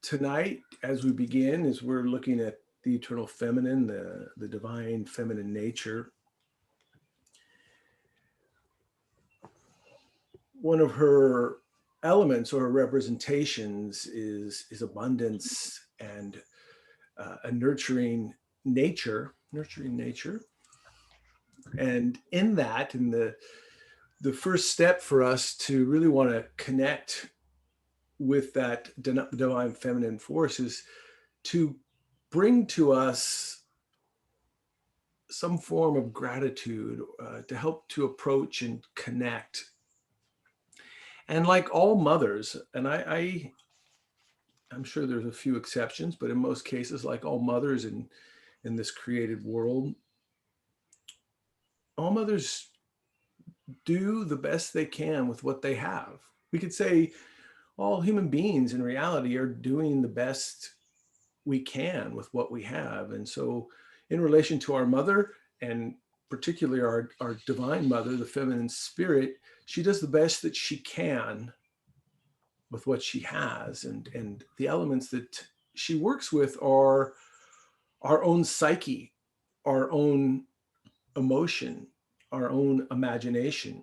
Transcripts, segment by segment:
Tonight, as we begin, as we're looking at the eternal feminine, the divine feminine nature, one of her elements or representations is abundance and a nurturing nature. And in that, in the first step for us to really want to connect with that divine feminine force is to bring to us some form of gratitude to help to approach and connect. And like all mothers, and I'm sure there's a few exceptions, but in most cases, like all mothers in this created world, all mothers do the best they can with what they have. We could say all human beings in reality are doing the best we can with what we have. And so in relation to our mother, and particularly our divine mother, the feminine spirit, she does the best that she can with what she has. And the elements that she works with are our own psyche, our own emotion, our own imagination.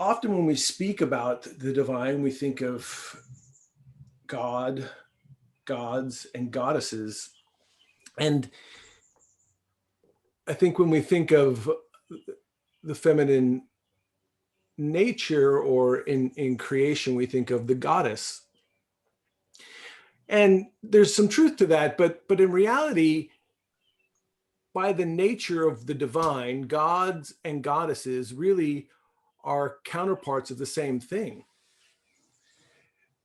Often when we speak about the divine, we think of God, gods, and goddesses. And I think when we think of the feminine nature or in creation, we think of the goddess. And there's some truth to that, but in reality, by the nature of the divine, gods and goddesses really are counterparts of the same thing.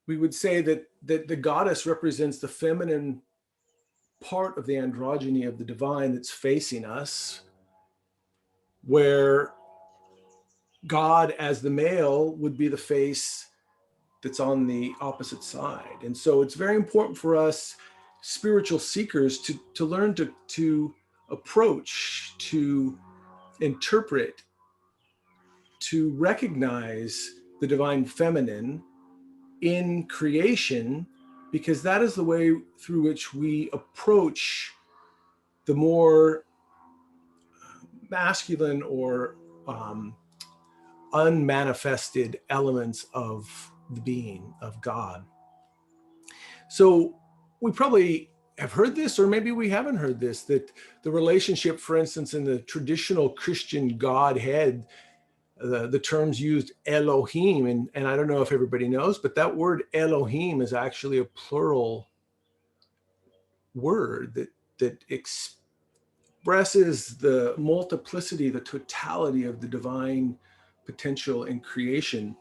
We would say that the goddess represents the feminine part of the androgyny of the divine that's facing us, where God as the male would be the face that's on the opposite side. And so it's very important for us spiritual seekers to learn to approach, to interpret, to recognize the divine feminine in creation, because that is the way through which we approach the more masculine or unmanifested elements of the being of God. So we probably have heard this, or maybe we haven't heard this, that the relationship, for instance, in the traditional Christian Godhead, the terms used Elohim, and I don't know if everybody knows, but that word Elohim is actually a plural word that expresses the multiplicity, the totality of the divine potential in creation.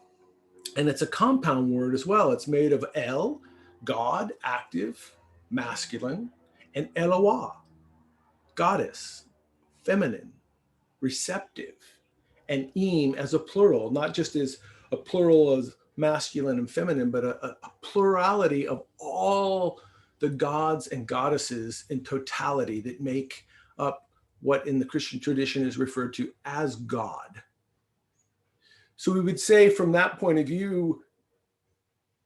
And it's a compound word as well. It's made of El, God, active, masculine, and Eloah, goddess, feminine, receptive, and Im as a plural, not just as a plural of masculine and feminine, but a plurality of all the gods and goddesses in totality that make up what in the Christian tradition is referred to as God. So we would say from that point of view,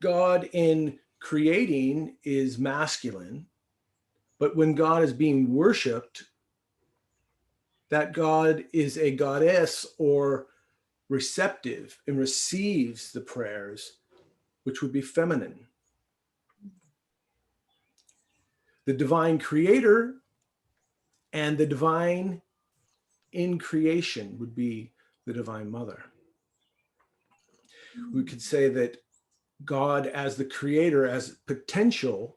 God in creating is masculine, but when God is being worshiped, that God is a goddess or receptive and receives the prayers, which would be feminine. The divine creator and the divine in creation would be the divine mother. We could say that God as the creator, as potential,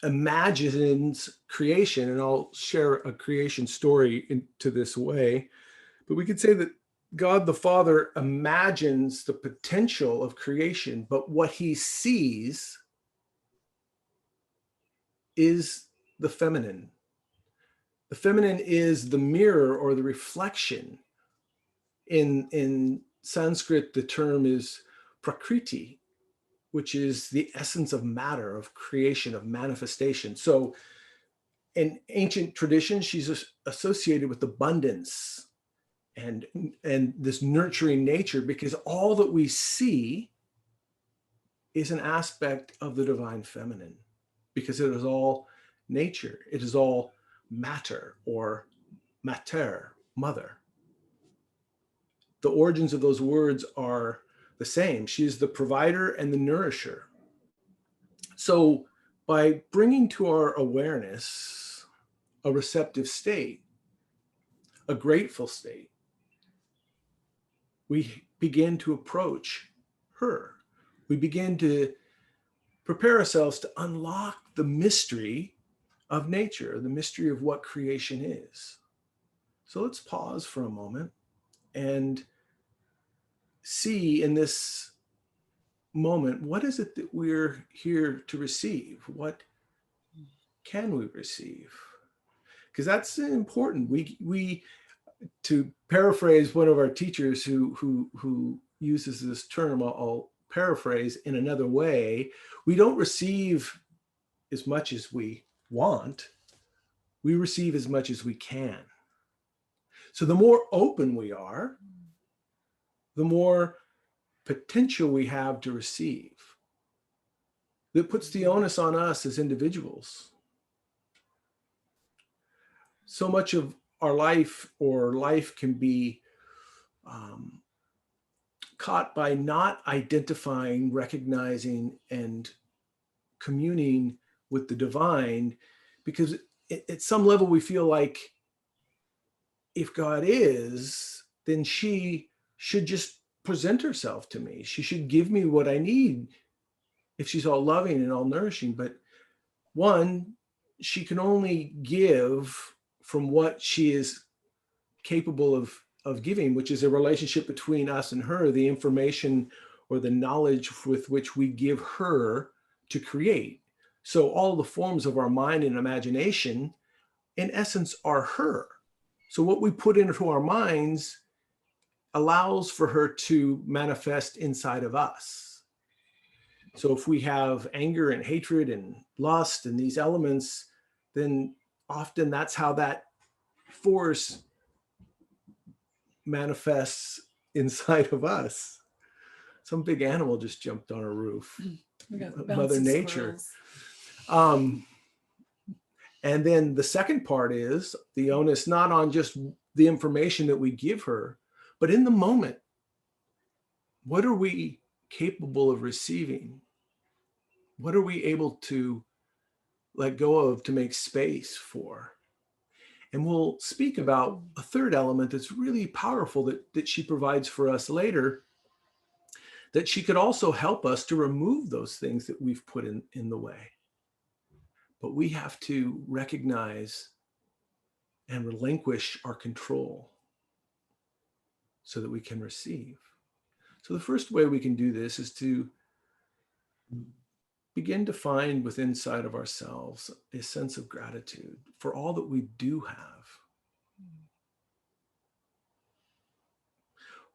imagines creation, and I'll share a creation story into this way, but we could say that God the Father imagines the potential of creation, but what he sees is the feminine. The feminine is the mirror or the reflection. In Sanskrit, the term is prakriti, which is the essence of matter, of creation, of manifestation. So in ancient tradition, she's associated with abundance and this nurturing nature, because all that we see is an aspect of the divine feminine, because it is all nature. It is all matter, or mater, mother. The origins of those words are the same. She is the provider and the nourisher. So by bringing to our awareness a receptive state, a grateful state, we begin to approach her. We begin to prepare ourselves to unlock the mystery of nature, the mystery of what creation is. So let's pause for a moment and see in this moment, what is it that we're here to receive? What can we receive? Because that's important. We to paraphrase one of our teachers who uses this term, I'll paraphrase in another way. We don't receive as much as we want. We receive as much as we can. So the more open we are, the more potential we have to receive. That puts the onus on us as individuals. So much of our life can be caught by not identifying, recognizing, and communing with the divine, because at some level we feel like if God is, then she should just present herself to me. She should give me what I need if she's all loving and all nourishing. But one, she can only give from what she is capable of giving, which is a relationship between us and her, the information or the knowledge with which we give her to create. So all the forms of our mind and imagination, in essence, are her. So what we put into our minds allows for her to manifest inside of us. So if we have anger and hatred and lust and these elements, then often that's how that force manifests inside of us. Some big animal just jumped on a roof. Mother Nature. And then the second part is the onus not on just the information that we give her, but in the moment, what are we capable of receiving? What are we able to let go of to make space for? And we'll speak about a third element that's really powerful that she provides for us later, that she could also help us to remove those things that we've put in the way. But we have to recognize and relinquish our control so that we can receive. So the first way we can do this is to begin to find within inside of ourselves a sense of gratitude for all that we do have.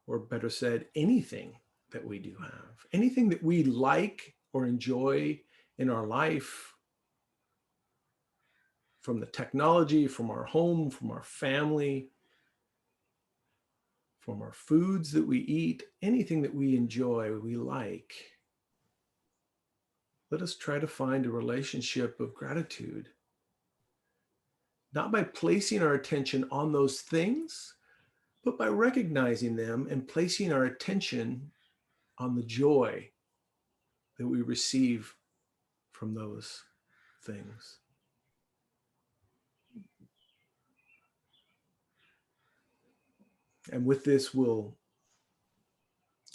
Or better said, anything that we do have, anything that we like or enjoy in our life, from the technology, from our home, from our family, from our foods that we eat, anything that we enjoy, we like. Let us try to find a relationship of gratitude, not by placing our attention on those things, but by recognizing them and placing our attention on the joy that we receive from those things. And with this, we'll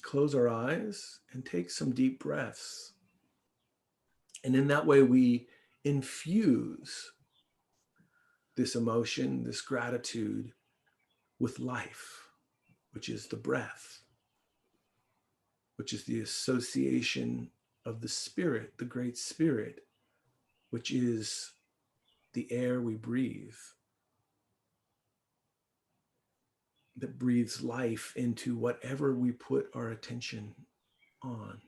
close our eyes and take some deep breaths. And in that way, we infuse this emotion, this gratitude with life, which is the breath, which is the association of the spirit, the great spirit, which is the air we breathe, that breathes life into whatever we put our attention on.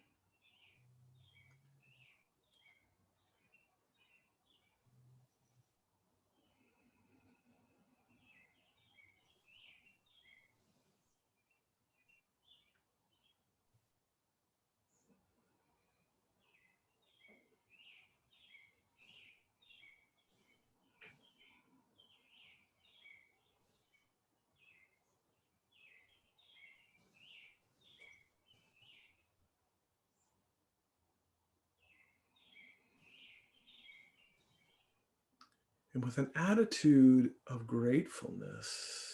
And with an attitude of gratefulness,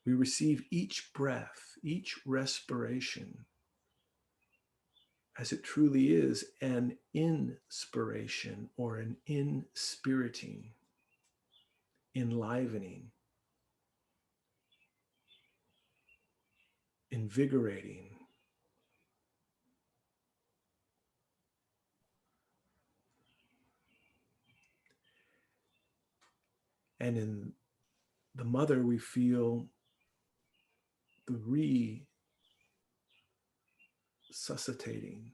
we receive each breath, each respiration, as it truly is an inspiration or an inspiriting, enlivening, invigorating. And in the mother, we feel the resuscitating,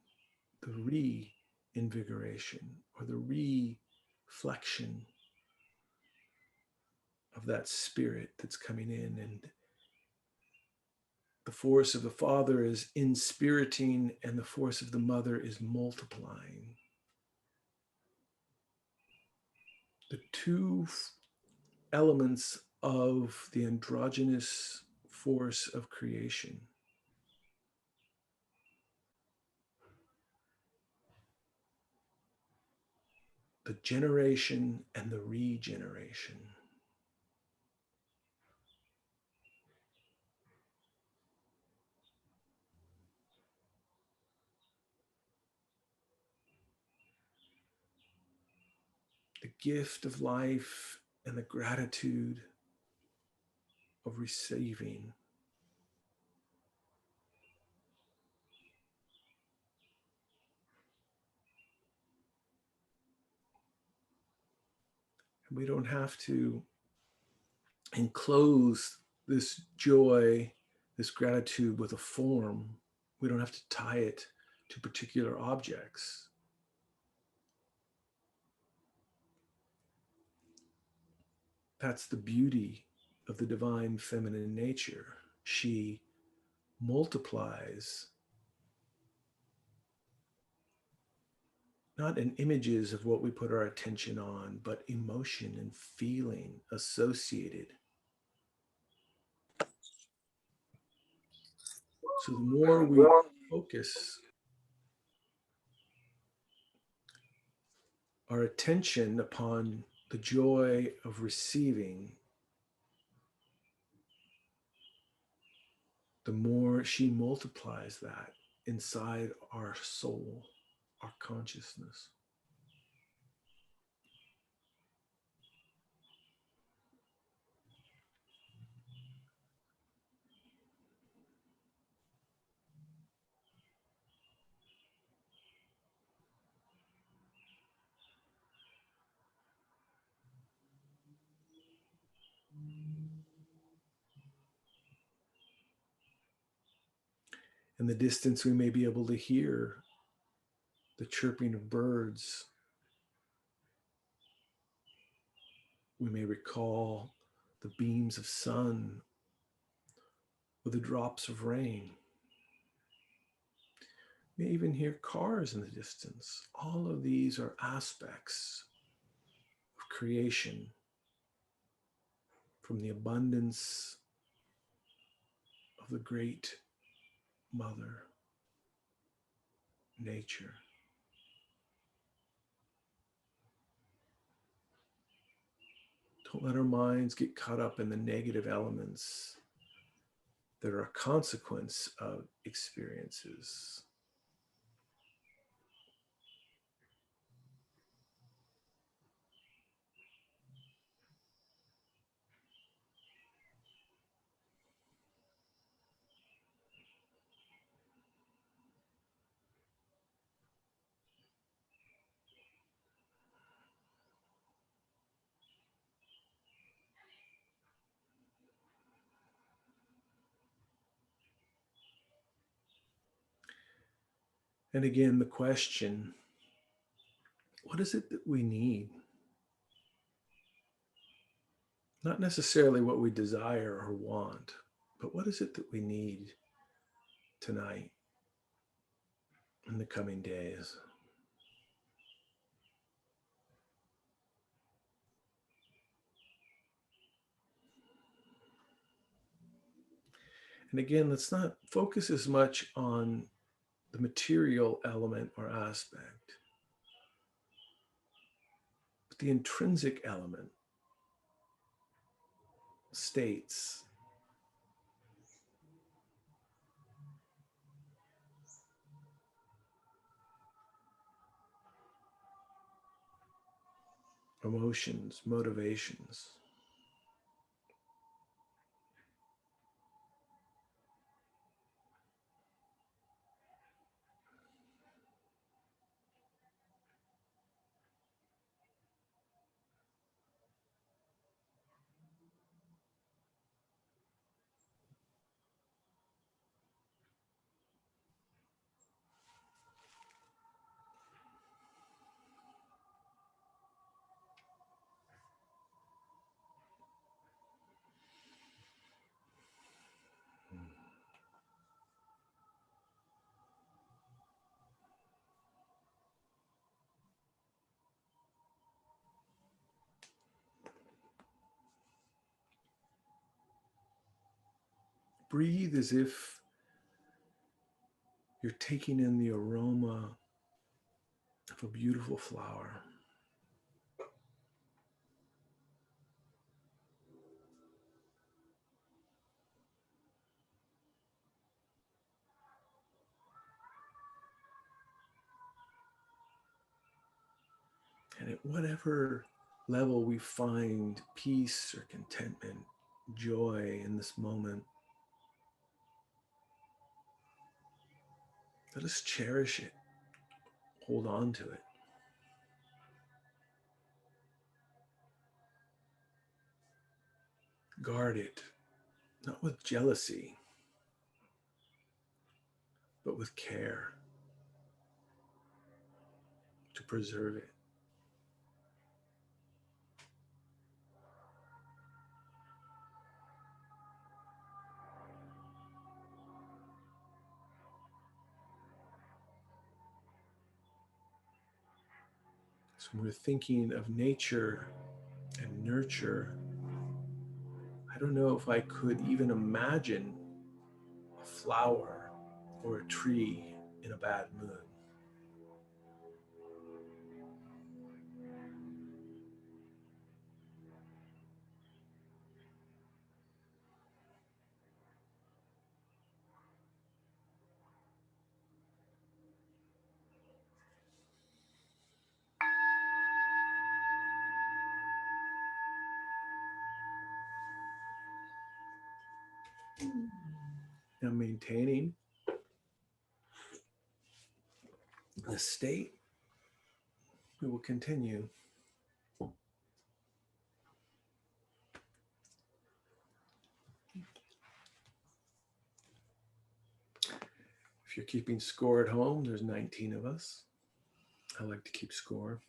the reinvigoration, or the reflection of that spirit that's coming in. And the force of the father is inspiriting, and the force of the mother is multiplying. The two elements of the androgynous force of creation. The generation and the regeneration. The gift of life and the gratitude of receiving. And we don't have to enclose this joy, this gratitude with a form. We don't have to tie it to particular objects. That's the beauty of the divine feminine nature. She multiplies, not in images of what we put our attention on, but emotion and feeling associated. So the more we focus our attention upon the joy of receiving, the more she multiplies that inside our soul, our consciousness. In the distance, we may be able to hear the chirping of birds. We may recall the beams of sun or the drops of rain. We may even hear cars in the distance. All of these are aspects of creation from the abundance of the great mother, nature. Don't let our minds get caught up in the negative elements that are a consequence of experiences. And again, the question, what is it that we need? Not necessarily what we desire or want, but what is it that we need tonight, in the coming days? And again, let's not focus as much on the material element or aspect. But the intrinsic element, states, emotions, motivations, breathe as if you're taking in the aroma of a beautiful flower. And at whatever level we find peace or contentment, joy in this moment, let us cherish it, hold on to it. Guard it, not with jealousy, but with care to preserve it. So when we're thinking of nature and nurture, I don't know if I could even imagine a flower or a tree in a bad mood. Now maintaining the state, we will continue. If you're keeping score at home, there's 19 of us. I like to keep score.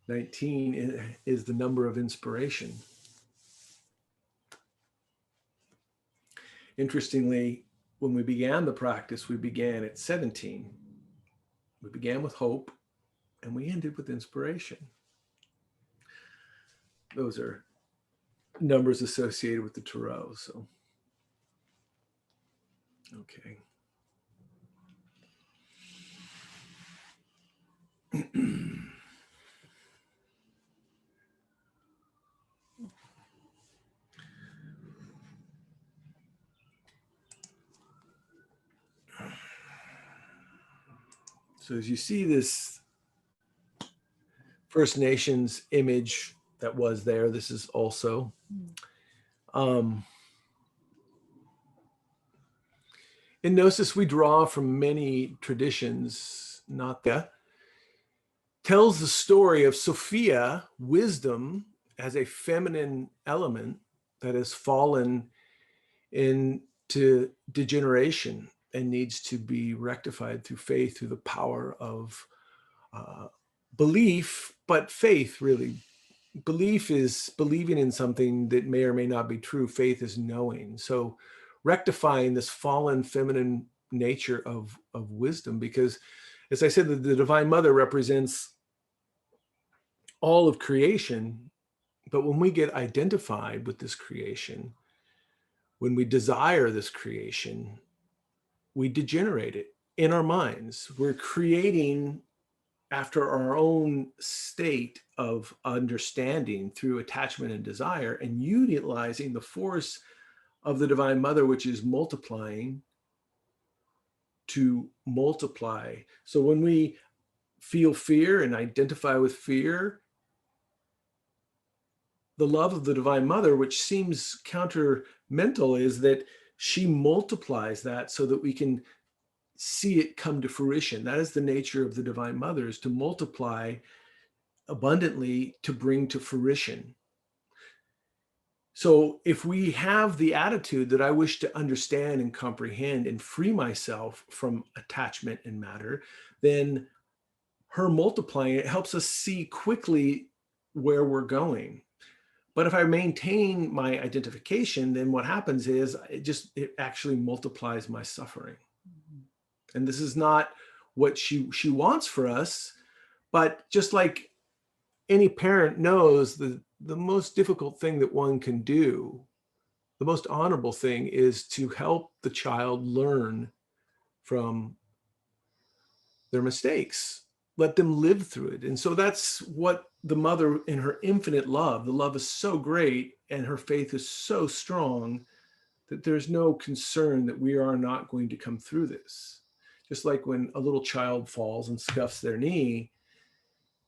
19 is the number of inspiration. Interestingly, when we began the practice, we began at 17. We began with hope and we ended with inspiration. Those are numbers associated with the thru. So, okay. So as you see this First Nations image that was there, this is also in Gnosis, we draw from many traditions. Natya tells the story of Sophia, wisdom, as a feminine element that has fallen into degeneration and needs to be rectified through faith, through the power of belief, but faith really. Belief is believing in something that may or may not be true. Faith is knowing. So rectifying this fallen feminine nature of wisdom, because as I said, the Divine Mother represents all of creation. But when we get identified with this creation, when we desire this creation, we degenerate it in our minds. We're creating after our own state of understanding through attachment and desire, and utilizing the force of the Divine Mother, which is multiplying, to multiply. So when we feel fear and identify with fear, the love of the Divine Mother, which seems counter-mental, is that she multiplies that so that we can see it come to fruition. That is the nature of the Divine Mother, is to multiply abundantly to bring to fruition. So if we have the attitude that I wish to understand and comprehend and free myself from attachment and matter, then her multiplying it helps us see quickly where we're going. But if I maintain my identification, then what happens is it actually multiplies my suffering. And this is not what she wants for us. But just like any parent knows, the most difficult thing that one can do, the most honorable thing, is to help the child learn from their mistakes. Let them live through it. And so that's what the mother, in her infinite love, the love is so great and her faith is so strong that there's no concern that we are not going to come through this. Just like when a little child falls and scuffs their knee,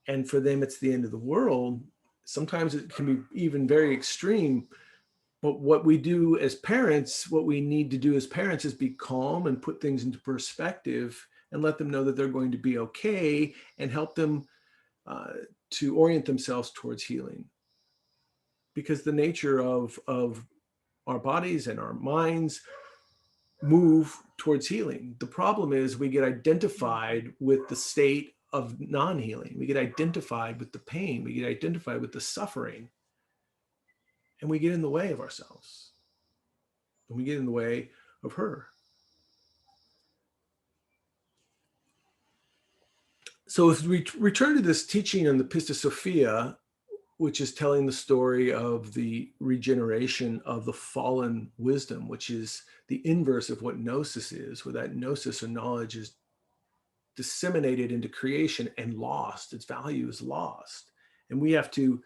and for them it's the end of the world, sometimes it can be even very extreme. But what we do as parents, what we need to do as parents, is be calm and put things into perspective and let them know that they're going to be okay, and help them to orient themselves towards healing. Because the nature of our bodies and our minds move towards healing. The problem is we get identified with the state of non-healing. We get identified with the pain. We get identified with the suffering. And we get in the way of ourselves. And we get in the way of her. So if we return to this teaching on the Pistis Sophia, which is telling the story of the regeneration of the fallen wisdom, which is the inverse of what gnosis is, where that gnosis or knowledge is disseminated into creation and lost. Its value is lost. And we have to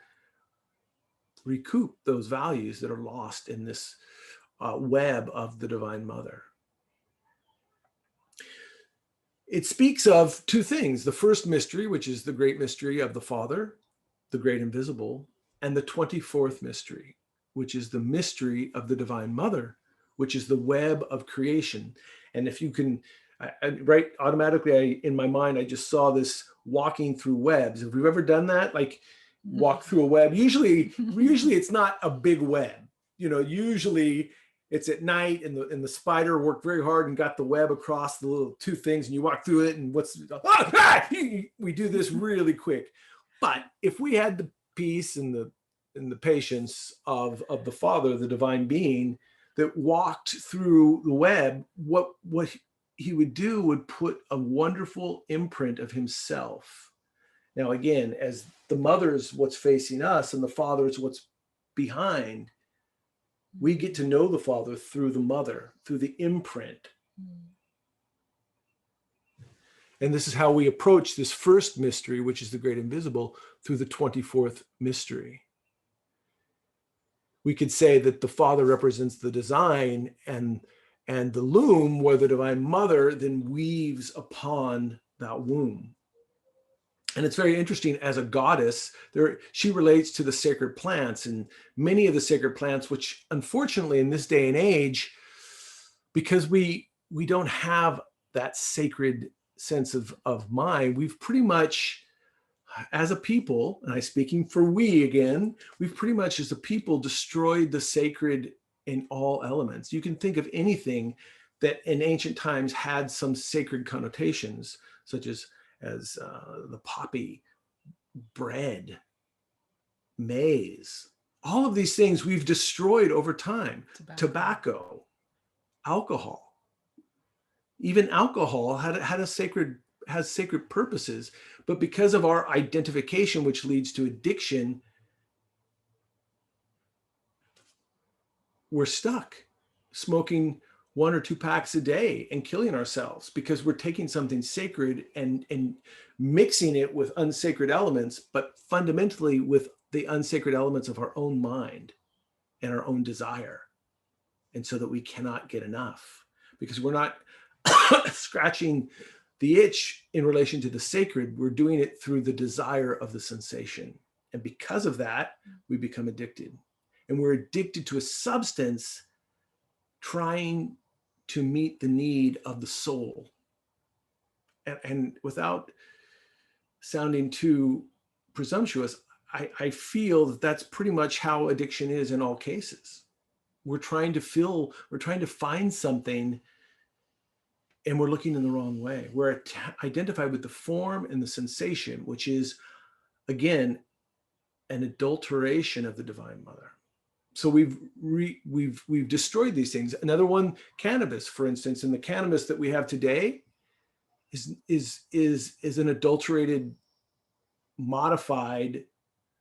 recoup those values that are lost in this web of the Divine Mother. It speaks of two things: the first mystery, which is the great mystery of the Father, the great invisible, and the 24th mystery, which is the mystery of the Divine Mother, which is the web of creation. And if you can, right, automatically in my mind, I just saw this walking through webs. Have you ever done that? Like walk through a web? Usually it's not a big web. Usually it's at night, and the spider worked very hard and got the web across the little two things, and you walk through it, and we do this really quick. But if we had the peace and the patience of the Father, the divine being, that walked through the web, what he would do would put a wonderful imprint of himself. Now, again, as the mother is what's facing us and the Father is what's behind, we get to know the Father through the mother, through the imprint. And this is how we approach this first mystery, which is the great invisible, through the 24th mystery. We could say that the Father represents the design, and the loom, where the Divine Mother then weaves upon that womb. And it's very interesting, as a goddess, she relates to the sacred plants, and many of the sacred plants, which unfortunately in this day and age, because we don't have that sacred sense of mind, we've pretty much, as a people, and I'm speaking for we again, we've pretty much as a people destroyed the sacred in all elements. You can think of anything that in ancient times had some sacred connotations, such as the poppy, bread, maize. All of these things we've destroyed over time. Tobacco, alcohol. Even alcohol has sacred purposes, but because of our identification, which leads to addiction, we're stuck. Smoking 1 or 2 packs a day and killing ourselves because we're taking something sacred and mixing it with unsacred elements, but fundamentally with the unsacred elements of our own mind and our own desire. And so that we cannot get enough because we're not scratching the itch in relation to the sacred. We're doing it through the desire of the sensation. And because of that, we become addicted. And we're addicted to a substance trying to meet the need of the soul. And without sounding too presumptuous, I feel that that's pretty much how addiction is in all cases. We're trying to find something, and we're looking in the wrong way. We're identified with the form and the sensation, which is, again, an adulteration of the Divine Mother. So we've destroyed these things. Another one, cannabis, for instance, and the cannabis that we have today is an adulterated, modified,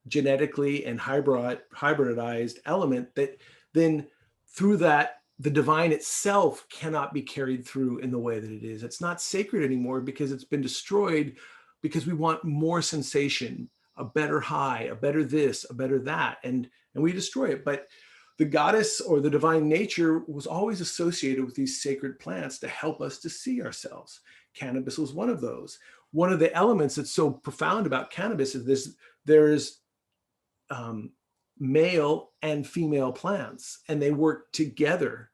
genetically and hybridized element that then through that the divine itself cannot be carried through in the way that it is. It's not sacred anymore because it's been destroyed, because we want more sensation, a better high, a better this, a better that, and we destroy it. But the goddess or the divine nature was always associated with these sacred plants to help us to see ourselves. Cannabis was one of those. One of the elements that's so profound about cannabis is this: there's male and female plants, and they work together,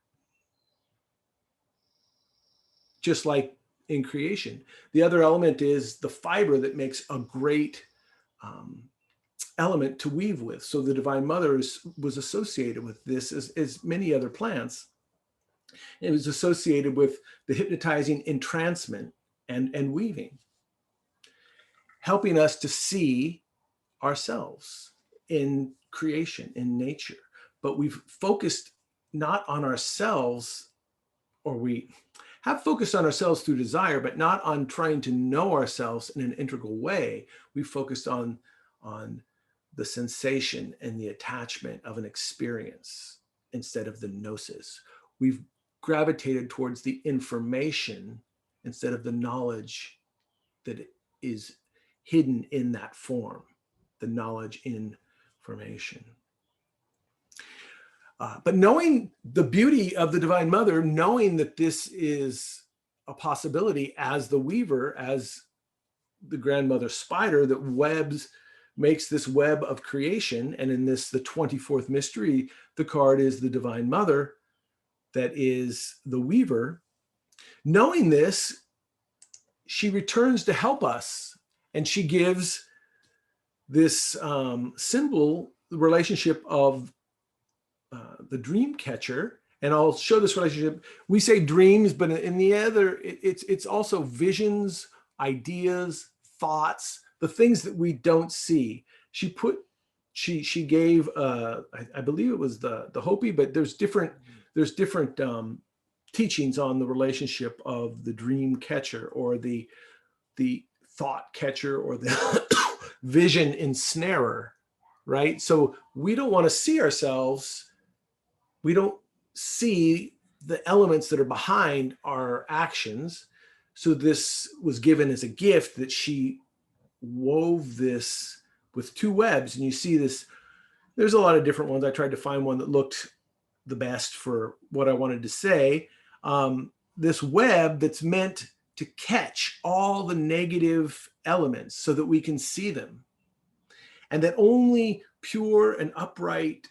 just like in creation. The other element is the fiber that makes a great element to weave with. So the Divine Mother was associated with this as many other plants. It was associated with the hypnotizing entrancement and weaving, helping us to see ourselves in creation, in nature. But we've focused not on ourselves, or we have focused on ourselves through desire, but not on trying to know ourselves in an integral way. We focused on the sensation and the attachment of an experience instead of the gnosis. We've gravitated towards the information instead of the knowledge that is hidden in that form, the knowledge in formation. But knowing the beauty of the Divine Mother, knowing that this is a possibility as the weaver, as the grandmother spider that makes this web of creation. And in this, the 24th mystery, the card is the Divine Mother that is the weaver. Knowing this, she returns to help us, and she gives this symbol, the relationship of the dream catcher. And I'll show this relationship. We say dreams, but in the other, it's also visions, ideas, thoughts, the things that we don't see. She gave, I believe it was the Hopi, but there's different teachings on the relationship of the dream catcher, or the thought catcher, or the vision ensnarer, right? So we don't want to see ourselves. We don't see the elements that are behind our actions. So this was given as a gift, that she wove this with 2 webs. And you see this, there's a lot of different ones. I tried to find one that looked the best for what I wanted to say. This web that's meant to catch all the negative elements so that we can see them. And that only pure and upright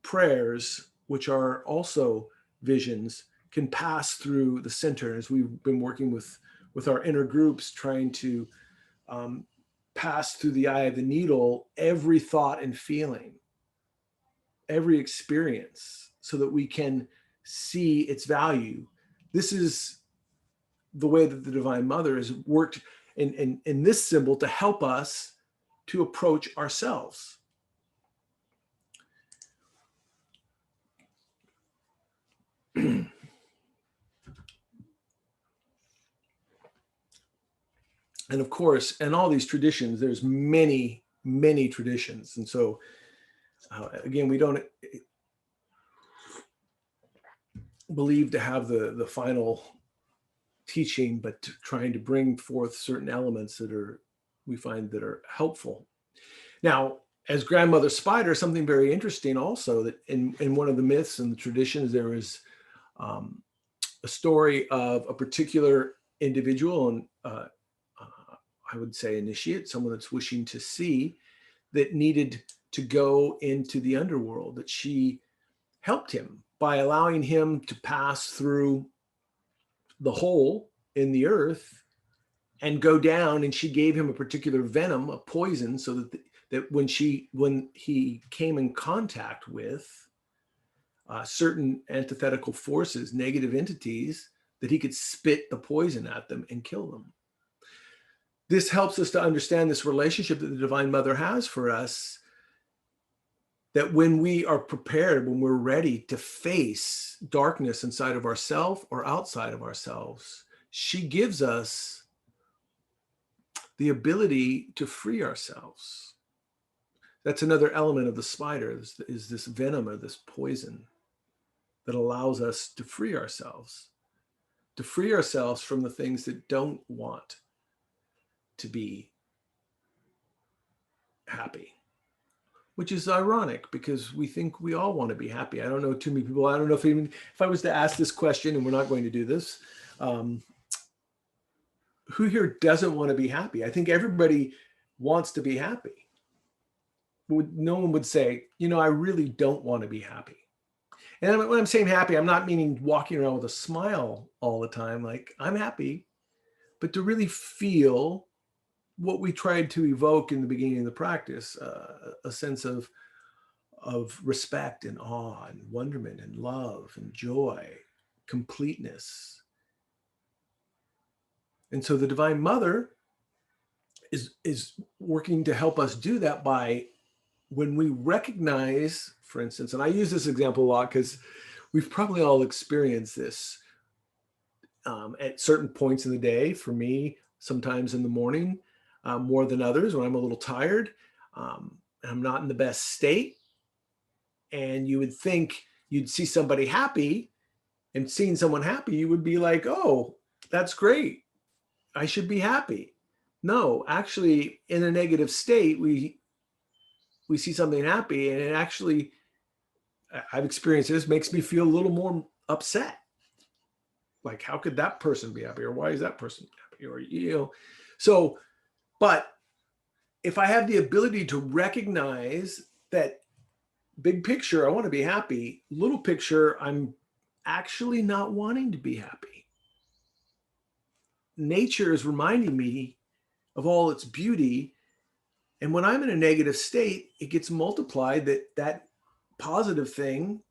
prayers, which are also visions, can pass through the center. As we've been working with our inner groups, trying to pass through the eye of the needle every thought and feeling, every experience, so that we can see its value. This is the way that the Divine Mother has worked in this symbol to help us to approach ourselves. And of course, in all these traditions, there's many, many traditions. And so, again, we believed to have the final teaching, but trying to bring forth certain elements that we find that are helpful. Now, as grandmother spider, something very interesting also, that in one of the myths and the traditions, there is a story of a particular individual, and I would say initiate, someone that's wishing to see, that needed to go into the underworld, that she helped him by allowing him to pass through the hole in the earth and go down, and she gave him a particular venom, a poison, so that when he came in contact with certain antithetical forces, negative entities, that he could spit the poison at them and kill them. This helps us to understand this relationship that the Divine Mother has for us, that when we are prepared, when we're ready to face darkness inside of ourselves or outside of ourselves, she gives us the ability to free ourselves. That's another element of the spider, is this venom or this poison that allows us to free ourselves from the things that don't want to be happy, which is ironic because we think we all want to be happy. I don't know too many people. I don't know if I was to ask this question, and we're not going to do this, who here doesn't want to be happy? I think everybody wants to be happy. No one would say, I really don't want to be happy. And when I'm saying happy, I'm not meaning walking around with a smile all the time, like I'm happy, but to really feel what we tried to evoke in the beginning of the practice, a sense of respect and awe and wonderment and love and joy, completeness. And so the Divine Mother is working to help us do that by, when we recognize, for instance, and I use this example a lot because we've probably all experienced this at certain points in the day. For me, sometimes in the morning, more than others, when I'm a little tired, and I'm not in the best state. And you would think you'd see somebody happy, and seeing someone happy, you would be like, oh, that's great, I should be happy. No, actually, in a negative state, we see something happy, and it actually, I've experienced this, makes me feel a little more upset. Like, how could that person be happy? Or why is that person happy? Or, so, but if I have the ability to recognize that big picture, I want to be happy, little picture, I'm actually not wanting to be happy. Nature is reminding me of all its beauty. And when I'm in a negative state, it gets multiplied, that positive thing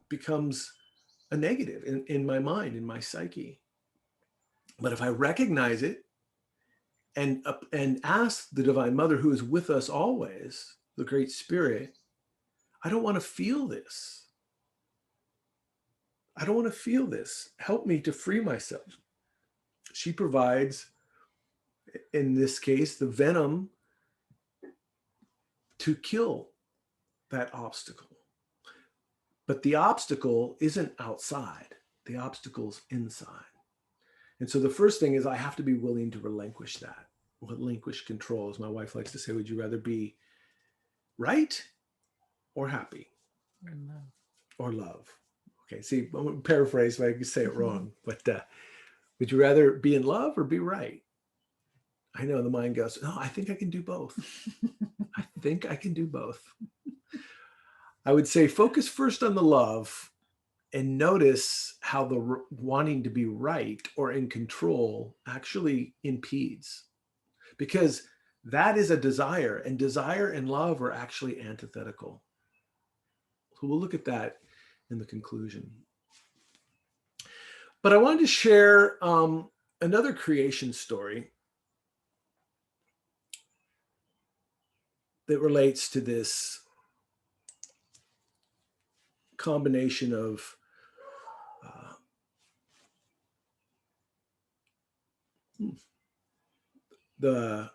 becomes a negative in my mind, in my psyche. But if I recognize it and ask the Divine Mother, who is with us always, the Great Spirit, I don't want to feel this. I don't want to feel this. Help me to free myself. She provides, in this case, the venom to kill that obstacle. But the obstacle isn't outside. The obstacle's inside. And so the first thing is I have to be willing to relinquish that. Relinquish control. As my wife likes to say, would you rather be right or happy? Or love. Okay, see, I'm going to paraphrase if I can say it wrong. But would you rather be in love or be right? I know the mind goes, no, I think I can do both. I think I can do both. I would say focus first on the love and notice how the wanting to be right or in control actually impedes. Because that is a desire, and desire and love are actually antithetical. So we'll look at that in the conclusion. But I wanted to share another creation story that relates to this combination of the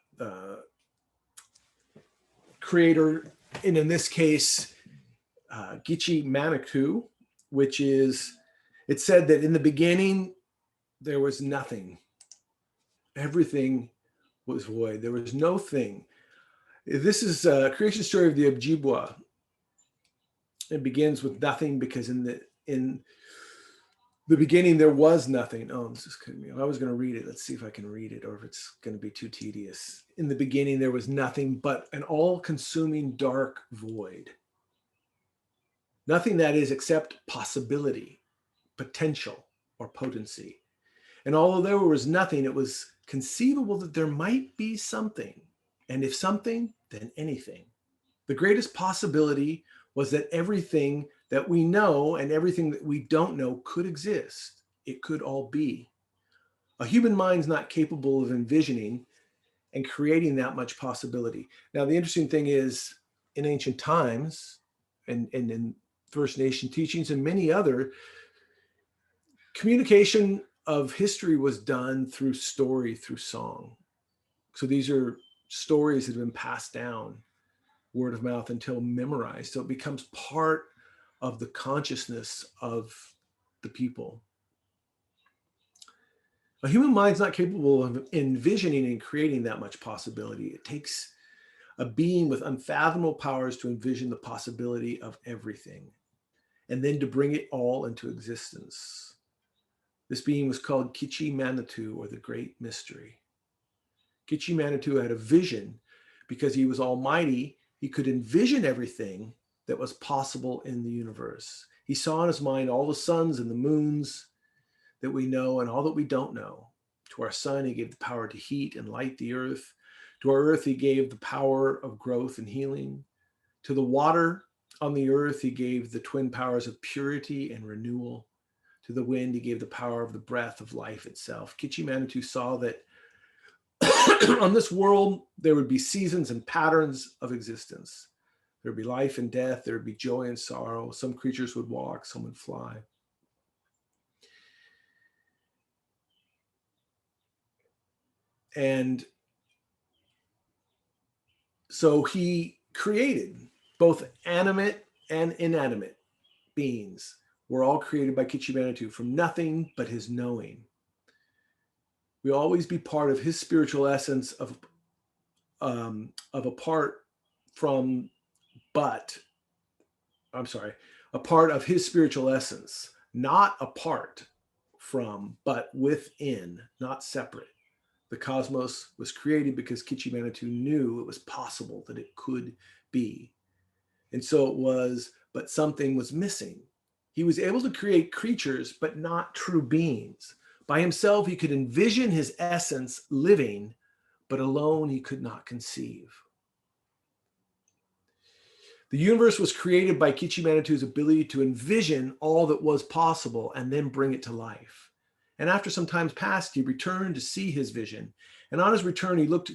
creator, and in this case, Gichi Manitou, which is, it said that in the beginning, there was nothing. Everything was void. There was no thing. This is a creation story of the Ojibwa. It begins with nothing because in the beginning there was nothing. Oh, this is kidding me. I was going to read it. Let's see if I can read it or if it's going to be too tedious. In the beginning there was nothing but an all-consuming dark void. Nothing, that is, except possibility, potential, or potency. And although there was nothing, it was conceivable that there might be something. And if something, then anything. The greatest possibility was that everything that we know and everything that we don't know could exist. It could all be. A human mind's not capable of envisioning and creating that much possibility. Now, the interesting thing is, in ancient times and in First Nation teachings and many other, communication of history was done through story, through song. So these are stories that have been passed down word of mouth until memorized. So it becomes part of the consciousness of the people. A human mind's not capable of envisioning and creating that much possibility. It takes a being with unfathomable powers to envision the possibility of everything and then to bring it all into existence. This being was called Kichi Manitou, or the Great Mystery. Kichi Manitou had a vision because he was almighty. He could envision everything that was possible in the universe. He saw in his mind all the suns and the moons that we know and all that we don't know. To our sun, he gave the power to heat and light the earth. To our earth, he gave the power of growth and healing. To the water on the earth, he gave the twin powers of purity and renewal. To the wind, he gave the power of the breath of life itself. Kichi Manitou saw that on this world, there would be seasons and patterns of existence. There would be life and death. There would be joy and sorrow. Some creatures would walk, some would fly. And so he created both animate and inanimate beings. Were all created by Kichi Manitou from nothing but his knowing. We always be part of his spiritual essence of apart from, but, I'm sorry, a part of his spiritual essence, not apart from, but within, not separate. The cosmos was created because Kichi Manitou knew it was possible that it could be. And so it was, but something was missing. He was able to create creatures, but not true beings. By himself, he could envision his essence living, but alone he could not conceive. The universe was created by Kichi Manitou's ability to envision all that was possible and then bring it to life. And after some time passed, he returned to see his vision. And on his return, he looked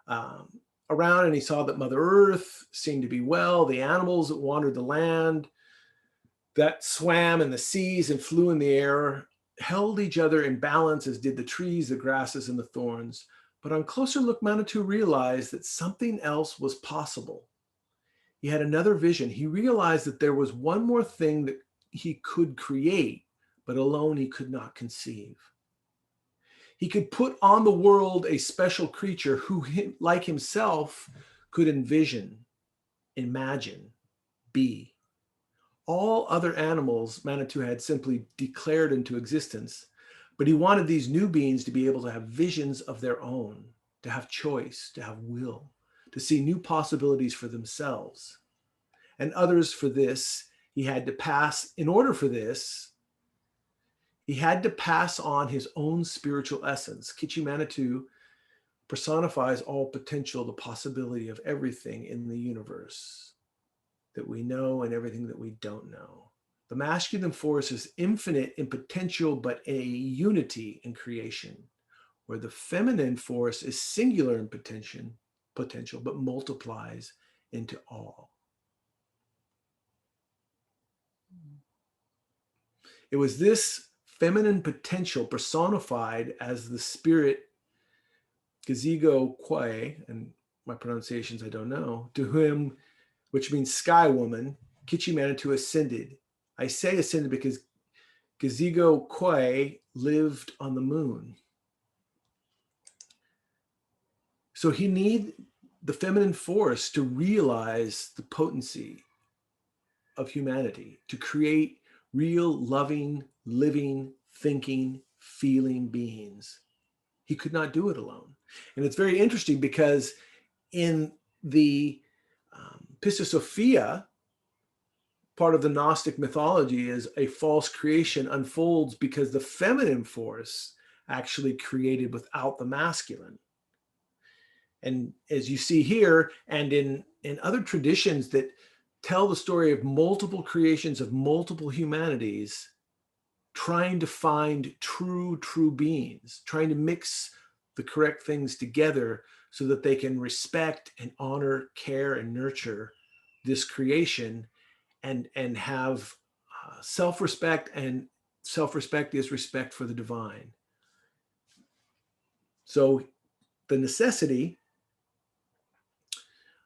around and he saw that Mother Earth seemed to be well. The animals that wandered the land, that swam in the seas and flew in the air, held each other in balance, as did the trees, the grasses, and the thorns. But on closer look, Manitou realized that something else was possible. He had another vision. He realized that there was one more thing that he could create, but alone he could not conceive. He could put on the world a special creature who, like himself, could envision, imagine, be. All other animals Manitou had simply declared into existence, but he wanted these new beings to be able to have visions of their own, to have choice, to have will, to see new possibilities for themselves. And others for this, he had to pass, in order for this, he had to pass on his own spiritual essence. Kichi Manitou personifies all potential, the possibility of everything in the universe that we know and everything that we don't know. The masculine force is infinite in potential, but a unity in creation, where the feminine force is singular in potential, but multiplies into all. It was this feminine potential personified as the spirit Gazigo Kwai, and my pronunciations I don't know, to whom, which means sky woman, Kichi Manitou ascended. I say ascended because Gazigo Kwe lived on the moon. So he needed the feminine force to realize the potency of humanity, to create real, loving, living, thinking, feeling beings. He could not do it alone. And it's very interesting because in the Pistis Sophia, part of the Gnostic mythology is a false creation unfolds because the feminine force actually created without the masculine. And as you see here, and in other traditions that tell the story of multiple creations of multiple humanities, trying to find true beings, trying to mix the correct things together so that they can respect and honor, care, and nurture this creation and have self-respect, and self-respect is respect for the divine. So the necessity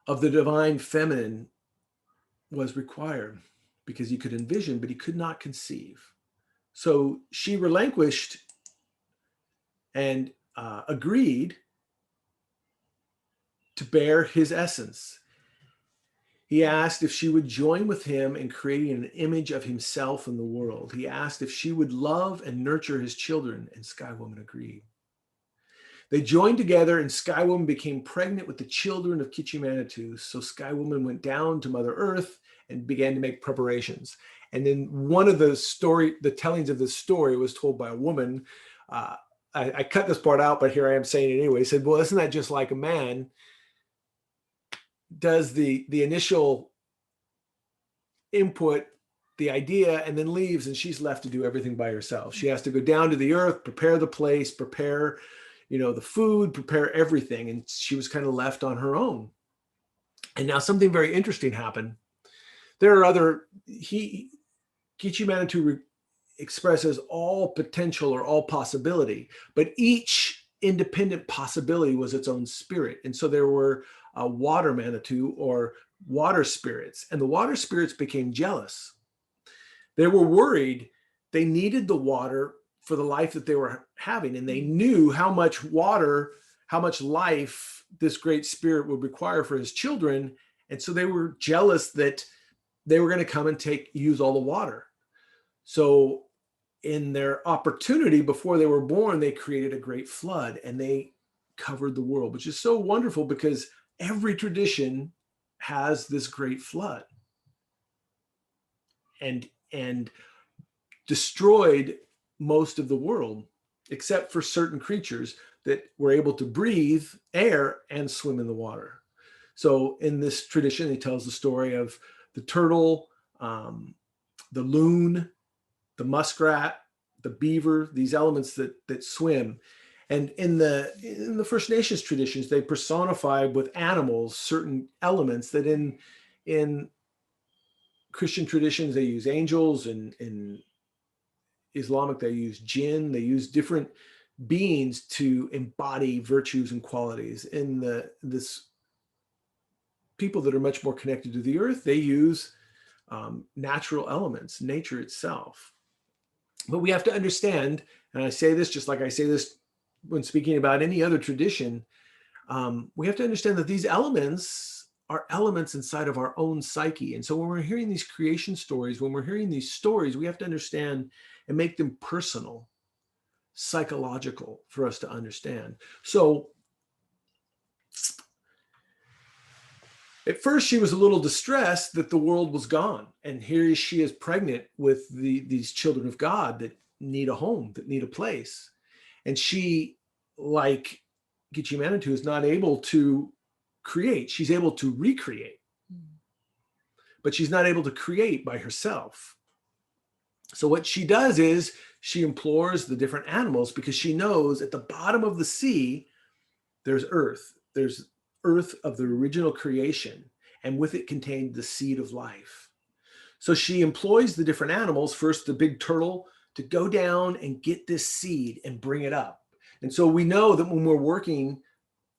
of the divine feminine was required because he could envision, but he could not conceive. So she relinquished and agreed to bear his essence. He asked if she would join with him in creating an image of himself in the world. He asked if she would love and nurture his children, and Sky Woman agreed. They joined together, and Sky Woman became pregnant with the children of Kichi Manitou. So Sky Woman went down to Mother Earth and began to make preparations. And then one of the tellings of this story was told by a woman. I cut this part out, but here I am saying it anyway. He said, well, isn't that just like a man does the initial input, the idea, and then leaves, and she's left to do everything by herself. She has to go down to the earth, prepare the place, prepare, the food, prepare everything. And she was kind of left on her own. And now something very interesting happened. There are Kichi Manitou expresses all potential or all possibility, but each independent possibility was its own spirit. And so there were water Manitou or water spirits, and the water spirits became jealous. They were worried. They needed the water for the life that they were having, and they knew how much water, how much life this great spirit would require for his children. And so they were jealous that they were going to come and use all the water. So in their opportunity before they were born, they created a great flood and they covered the world, which is so wonderful because every tradition has this great flood and destroyed most of the world, except for certain creatures that were able to breathe air and swim in the water. So in this tradition, he tells the story of the turtle, the loon, the muskrat, the beaver, these elements that swim. And in the First Nations traditions, they personify with animals certain elements that in Christian traditions, they use angels, and in Islamic, they use jinn, they use different beings to embody virtues and qualities. In this people that are much more connected to the earth, they use natural elements, nature itself. But we have to understand, and I say this just like I say this when speaking about any other tradition, we have to understand that these elements are elements inside of our own psyche. And so when we're hearing these creation stories, when we're hearing these stories, we have to understand and make them personal, psychological for us to understand. So at first she was a little distressed that the world was gone. And here she is pregnant with these children of God that need a home, that need a place. And she, like Kichi Manitou, is not able to create. She's able to recreate, but she's not able to create by herself. So what she does is she implores the different animals, because she knows at the bottom of the sea, there's earth. There's earth of the original creation, and with it contained the seed of life. So she employs the different animals, first the big turtle, to go down and get this seed and bring it up. And so we know that when we're working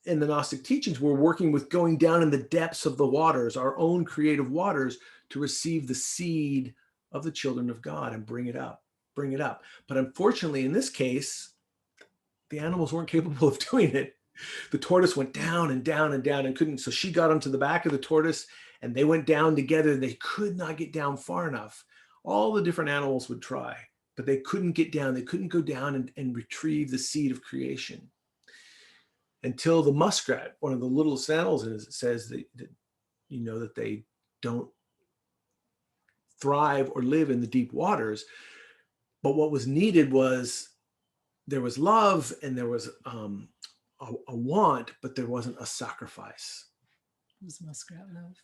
in the Gnostic teachings, we're working with going down in the depths of the waters, our own creative waters, to receive the seed of the children of God and bring it up. But unfortunately, in this case, the animals weren't capable of doing it. The tortoise went down and down and down and couldn't. So she got onto the back of the tortoise and they went down together. They could not get down far enough. All the different animals would try, but they couldn't get down. They couldn't go down and retrieve the seed of creation until the muskrat, one of the littlest animals, and it says that that they don't thrive or live in the deep waters. But what was needed was there was love and there was a want, but there wasn't a sacrifice. It was muskrat love.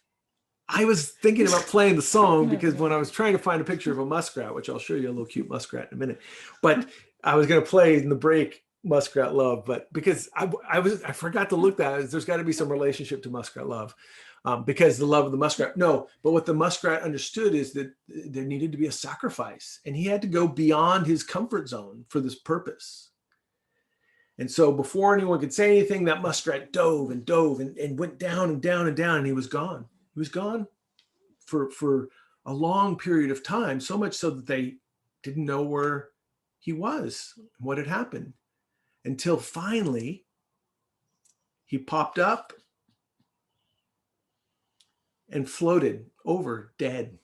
I was thinking about playing the song because when I was trying to find a picture of a muskrat, which I'll show you a little cute muskrat in a minute, but I was going to play in the break Muskrat Love, but because I forgot to look that, there's got to be some relationship to Muskrat Love, because the love of the muskrat. No, but what the muskrat understood is that there needed to be a sacrifice, and he had to go beyond his comfort zone for this purpose. And so before anyone could say anything, that muskrat dove and went down and down and down, and he was gone. He was gone for a long period of time, so much so that they didn't know where he was and what had happened, until finally he popped up and floated over dead.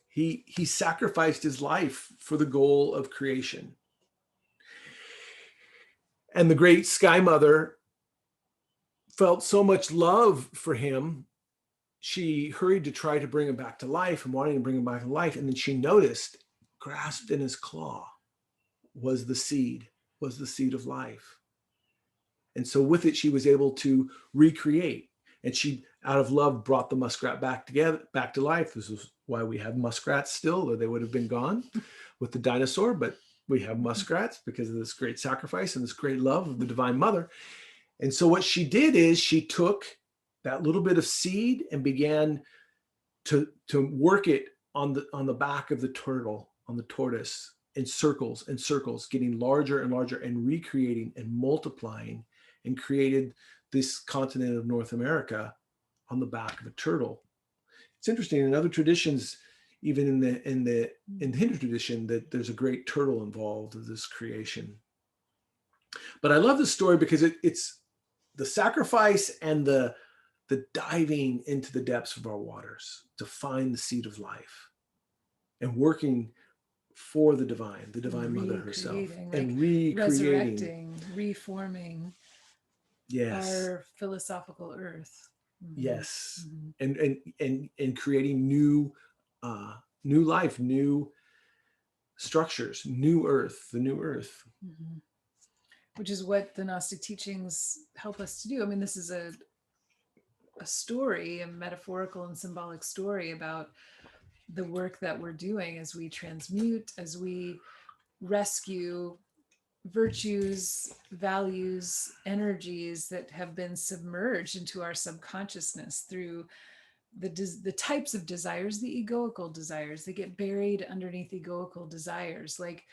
He sacrificed his life for the goal of creation. And the great Sky Mother felt so much love for him, she hurried to try to bring him back to life and wanting to bring him back to life. And then she noticed, grasped in his claw was the seed of life. And so with it, she was able to recreate. And she, out of love, brought the muskrat back to life. This is why we have muskrats still, or they would have been gone with the dinosaur. But we have muskrats because of this great sacrifice and this great love of the Divine Mother. And so what she did is she took that little bit of seed and began to work it on the back of the turtle, on the tortoise, in circles and circles, getting larger and larger and recreating and multiplying, and created this continent of North America on the back of a turtle. It's interesting, in other traditions, even in the Hindu tradition, that there's a great turtle involved in this creation. But I love this story because it's the sacrifice and the diving into the depths of our waters to find the seed of life, and working for the divine mother herself, and recreating, resurrecting, reforming, yes, our philosophical earth. Yes. And creating new life, new structures, new earth, the new earth. Which is what the Gnostic teachings help us to do. I mean, this is a story, a metaphorical and symbolic story about the work that we're doing as we transmute, as we rescue virtues, values, energies that have been submerged into our subconsciousness through the types of desires, the egoical desires. They get buried underneath egoical desires, like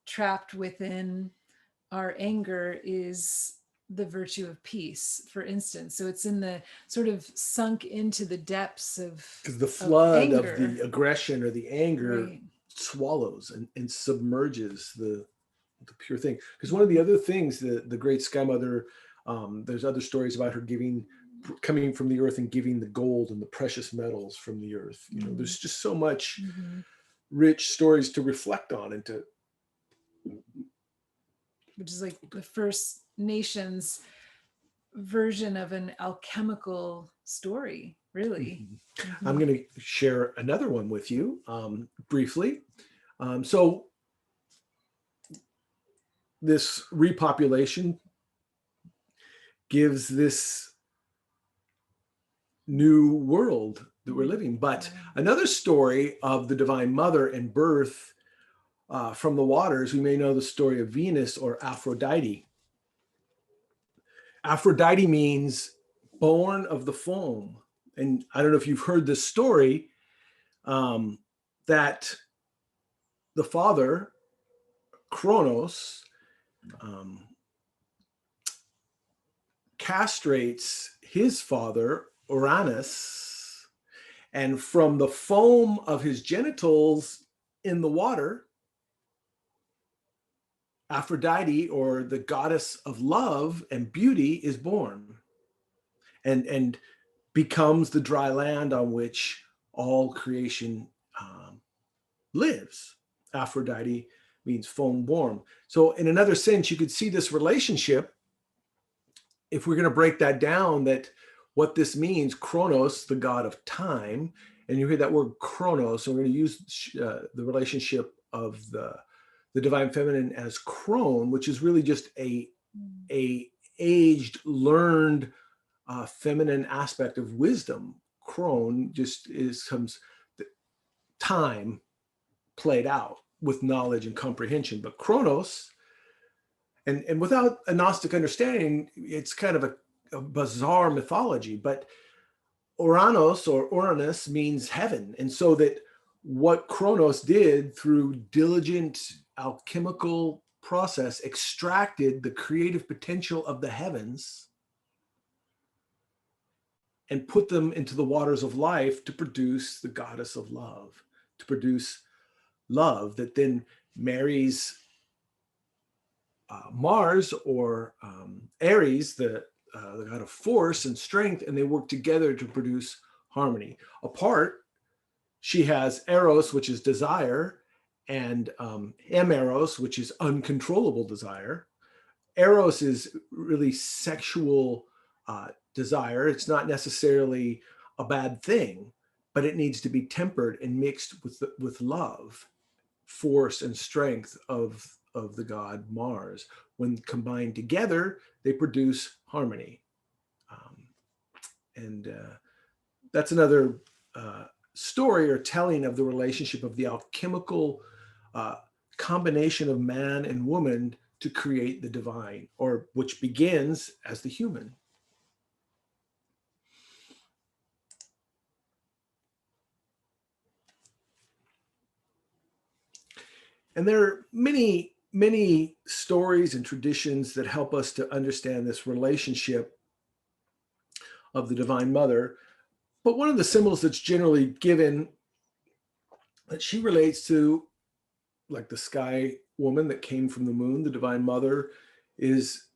trapped within our anger is the virtue of peace, for instance. So it's in the sort of sunk into the depths of, because the flood of the aggression or the anger swallows and submerges the pure thing. Because one of the other things, the great Sky Mother, there's other stories about her coming from the earth and giving the gold and the precious metals from the earth. There's just so much rich stories to reflect on, and to, which is like the First Nations version of an alchemical story, really. I'm going to share another one with you briefly. So this repopulation gives this new world that we're living. But another story of the Divine Mother and birth from the waters, we may know the story of Venus, or Aphrodite. Aphrodite means born of the foam. And I don't know if you've heard this story, that the father, Kronos, castrates his father, Uranus, And from the foam of his genitals in the water, Aphrodite, or the goddess of love and beauty, is born and becomes the dry land on which all creation lives. Aphrodite means foam born. So in another sense, you could see this relationship, if we're going to break that down, that what this means, Chronos, the god of time, and you hear that word Chronos, so we're going to use the relationship of the divine feminine as Chron, which is really just a aged, learned feminine aspect of wisdom. Chron just is comes time played out with knowledge and comprehension. But Chronos, and without a Gnostic understanding, it's kind of a bizarre mythology. But Oranos, or Uranus, means heaven. And so that what Chronos did through diligent alchemical process extracted the creative potential of the heavens and put them into the waters of life to produce the goddess of love, to produce love that then marries Mars, or Ares, the god of force and strength, and they work together to produce harmony. Apart, she has Eros, which is desire, and Emeros, which is uncontrollable desire. Eros is really sexual desire. It's not necessarily a bad thing, but it needs to be tempered and mixed with love, force, and strength of the god Mars. When combined together, they produce harmony. And that's another story or telling of the relationship of the alchemical combination of man and woman to create the divine, or which begins as the human. And there are many, many stories and traditions that help us to understand this relationship of the Divine Mother. But one of the symbols that's generally given, that she relates to, like the sky woman that came from the moon, the Divine Mother, is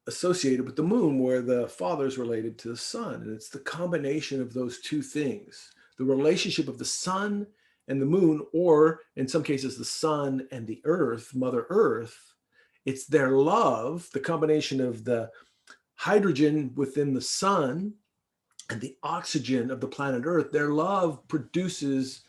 associated with the moon, where the father is related to the sun. And it's the combination of those two things, the relationship of the sun and the moon, or in some cases, the sun and the earth, Mother Earth. It's their love, the combination of the hydrogen within the sun and the oxygen of the planet Earth. Their love produces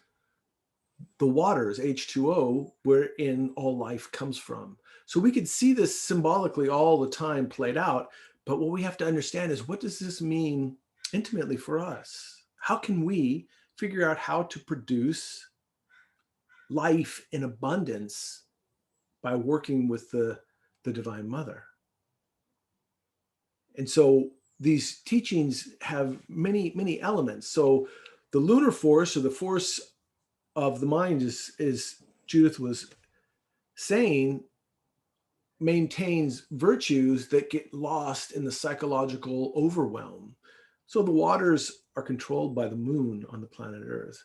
the waters, H2O, wherein all life comes from. So we could see this symbolically all the time played out. But what we have to understand is, what does this mean intimately for us? How can we figure out how to produce life in abundance by working with the Divine Mother? And so these teachings have many, many elements. So the lunar force, or the force of the mind, is Judith was saying, maintains virtues that get lost in the psychological overwhelm. So the waters are controlled by the moon on the planet Earth,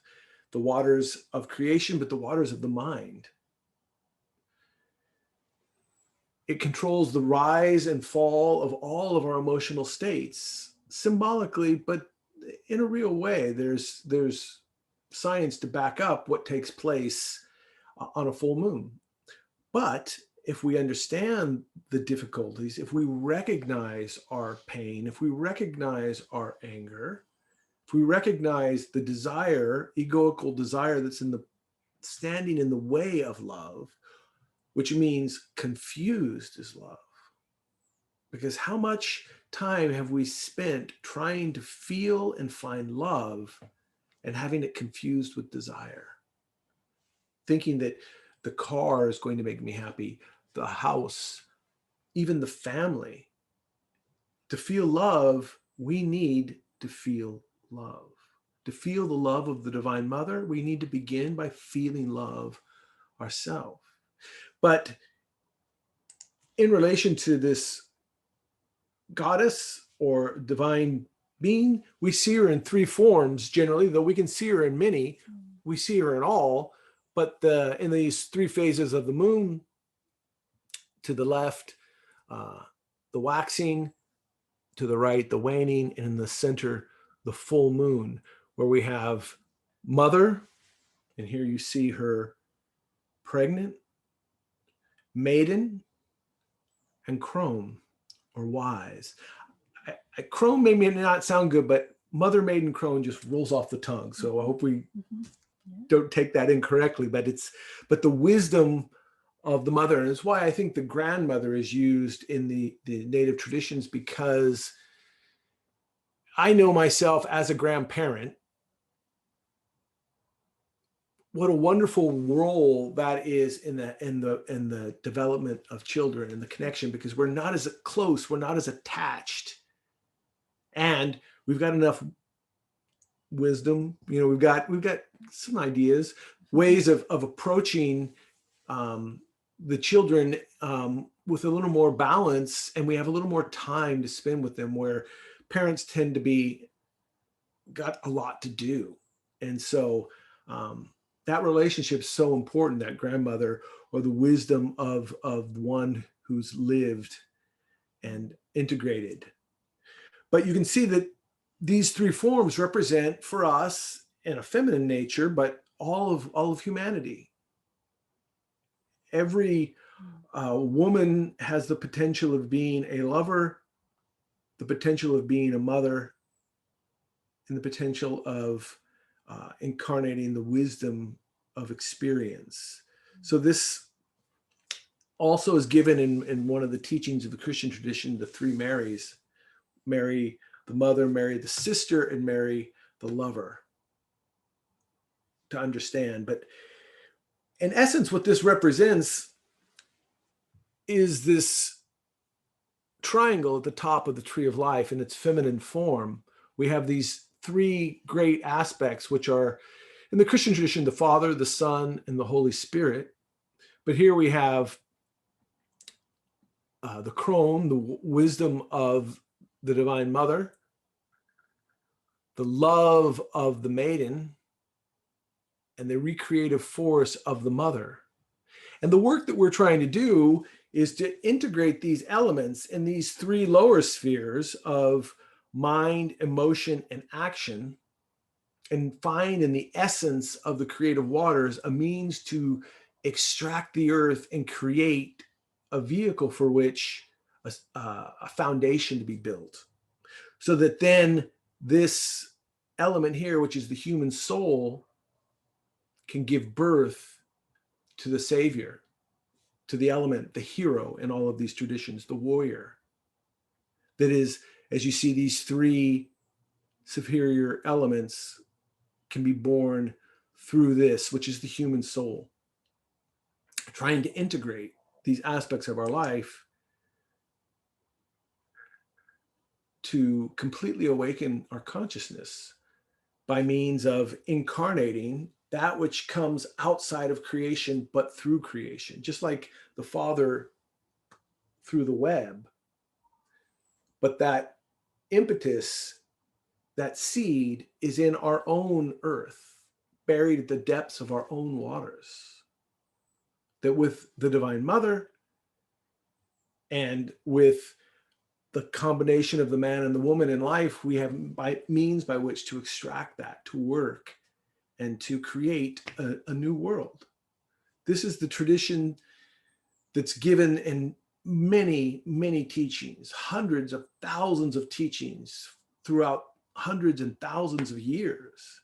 the waters of creation, but the waters of the mind. It controls the rise and fall of all of our emotional states, symbolically, but in a real way. There's science to back up what takes place on a full moon. But if we understand the difficulties, if we recognize our pain, if we recognize our anger, if we recognize the desire, egoical desire, that's standing in the way of love, which means confused is love. Because how much time have we spent trying to feel and find love and having it confused with desire? Thinking that the car is going to make me happy, the house, even the family. To feel love, we need to feel love. To feel the love of the Divine Mother, we need to begin by feeling love ourselves. But in relation to this goddess or divine being. We see her in three forms generally, though we can see her in many. We see her in all, but in these three phases of the moon, to the left, the waxing, to the right, the waning, and in the center, the full moon, where we have mother, and here you see her pregnant, maiden, and crone, or wise. Crone may not sound good, but mother, maiden, crone just rolls off the tongue. So I hope we don't take that incorrectly, but the wisdom of the mother, and it's why I think the grandmother is used in the native traditions, because I know myself as a grandparent, what a wonderful role that is in the development of children and the connection, because we're not as close, we're not as attached, and we've got enough wisdom. We've got some ideas, ways of approaching the children with a little more balance, and we have a little more time to spend with them, where parents tend to be got a lot to do. And so that relationship is so important, that grandmother, or the wisdom of one who's lived and integrated. But you can see that these three forms represent for us in a feminine nature, but all of humanity. Every woman has the potential of being a lover, the potential of being a mother, and the potential of incarnating the wisdom of experience. So this also is given in one of the teachings of the Christian tradition, the three Marys: Mary the mother, Mary the sister, and Mary the lover, to understand. But in essence, what this represents is this triangle at the top of the tree of life in its feminine form. We have these three great aspects, which are in the Christian tradition, the Father, the Son, and the Holy Spirit. But here we have the crone, the wisdom of the Divine Mother, the love of the maiden, and the recreative force of the mother. And the work that we're trying to do is to integrate these elements in these three lower spheres of mind, emotion, and action, and find in the essence of the creative waters a means to extract the earth and create a vehicle for which a foundation to be built, so that then this element here, which is the human soul, can give birth to the savior, to the element, the hero in all of these traditions, the warrior. That is, as you see, these three superior elements can be born through this, which is the human soul, trying to integrate these aspects of our life to completely awaken our consciousness by means of incarnating that which comes outside of creation, but through creation, just like the Father through the web. But that impetus, that seed, is in our own earth, buried at the depths of our own waters. That with the Divine Mother and with the combination of the man and the woman in life, we have means by which to extract that, to work, and to create a new world. This is the tradition that's given in many, many teachings, hundreds of thousands of teachings throughout hundreds and thousands of years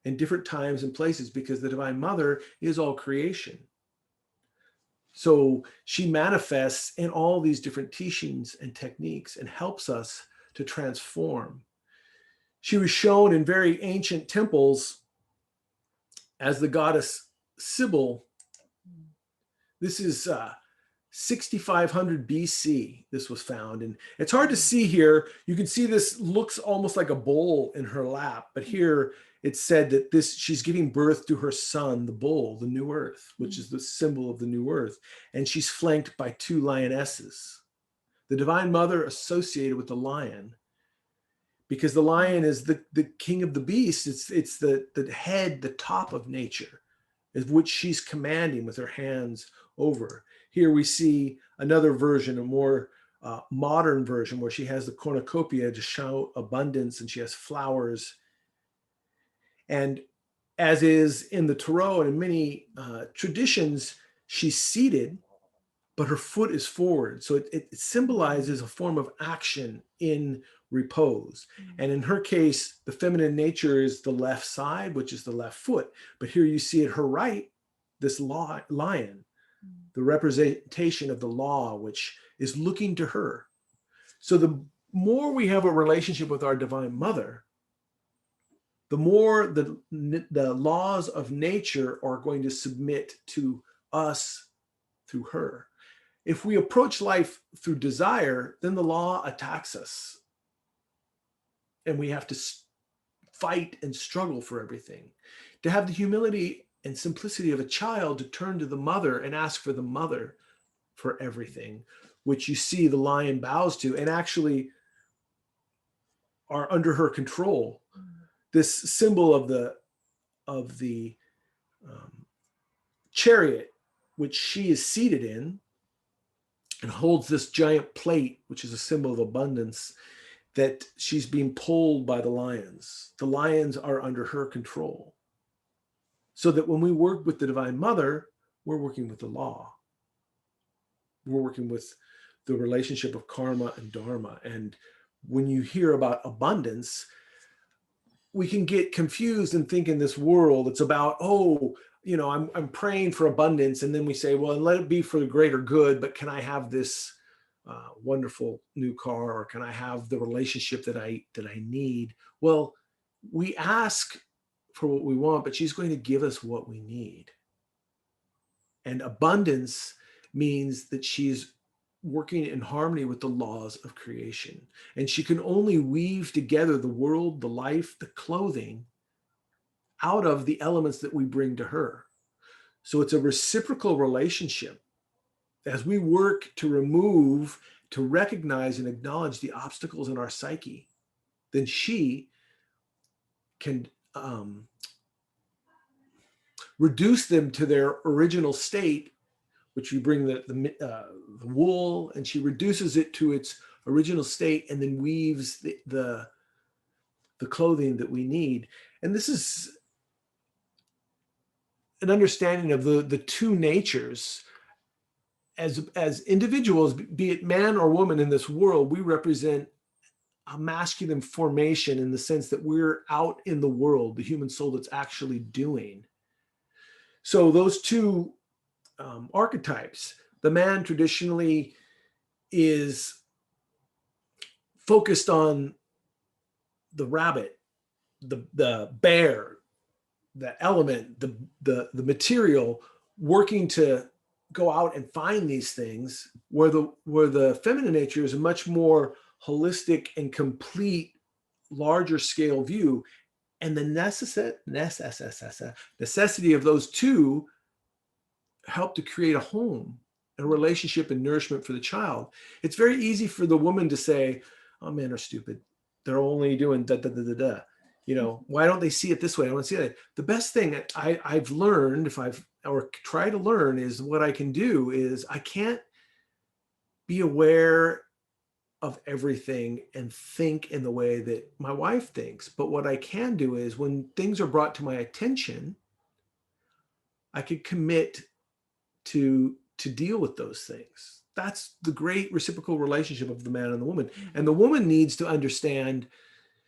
in different times and places, because the Divine Mother is all creation. So she manifests in all these different teachings and techniques and helps us to transform. She was shown in very ancient temples as the goddess Sybil. This is 6500 BC, this was found. And it's hard to see here. You can see this looks almost like a bowl in her lap, but here it's said that she's giving birth to her son, the bull, the new earth, which is the symbol of the new earth. And she's flanked by two lionesses. The Divine Mother associated with the lion. because the lion is the king of the beast. It's the head, the top of nature, is which she's commanding with her hands over. Here we see another version, a more modern version, where she has the cornucopia to show abundance, and she has flowers. And as is in the Tarot and in many traditions, she's seated, but her foot is forward. So it symbolizes a form of action in repose. And in her case, the feminine nature is the left side, which is the left foot. But here you see at her right, this lion, the representation of the law, which is looking to her. So the more we have a relationship with our Divine Mother, the more the laws of nature are going to submit to us through her. If we approach life through desire, then the law attacks us. And we have to fight and struggle for everything. To have the humility and simplicity of a child to turn to the mother and ask for the mother for everything, which you see the lion bows to and actually are under her control. This symbol of the chariot, which she is seated in, and holds this giant plate, which is a symbol of abundance, that she's being pulled by the lions. The lions are under her control. So that when we work with the Divine Mother, we're working with the law. We're working with the relationship of karma and dharma. And when you hear about abundance, we can get confused and think in this world it's about, I'm praying for abundance, and then we say, well, let it be for the greater good, but can I have this wonderful new car, or can I have the relationship that I need? Well, we ask for what we want, but she's going to give us what we need. And abundance means that she's working in harmony with the laws of creation. And she can only weave together the world, the life, the clothing out of the elements that we bring to her. So it's a reciprocal relationship. As we work to remove, to recognize and acknowledge the obstacles in our psyche, then she can reduce them to their original state, which we bring the wool, and she reduces it to its original state and then weaves the clothing that we need. And this is an understanding of the two natures. As individuals, be it man or woman in this world, we represent a masculine formation in the sense that we're out in the world, the human soul that's actually doing. So those two archetypes, the man traditionally is focused on the rabbit, the bear, the element, the material, working to go out and find these things, where the feminine nature is a much more holistic and complete, larger scale view. And the necessity of those two help to create a home, a relationship, and nourishment for the child. It's very easy for the woman to say, oh, men are stupid. They're only doing da, da, da, da, da. Why don't they see it this way? I don't see it. The best thing I've learned, or try to learn, is what I can do is I can't be aware of everything and think in the way that my wife thinks. But what I can do is, when things are brought to my attention, I could commit to deal with those things. That's the great reciprocal relationship of the man and the woman. And the woman needs to understand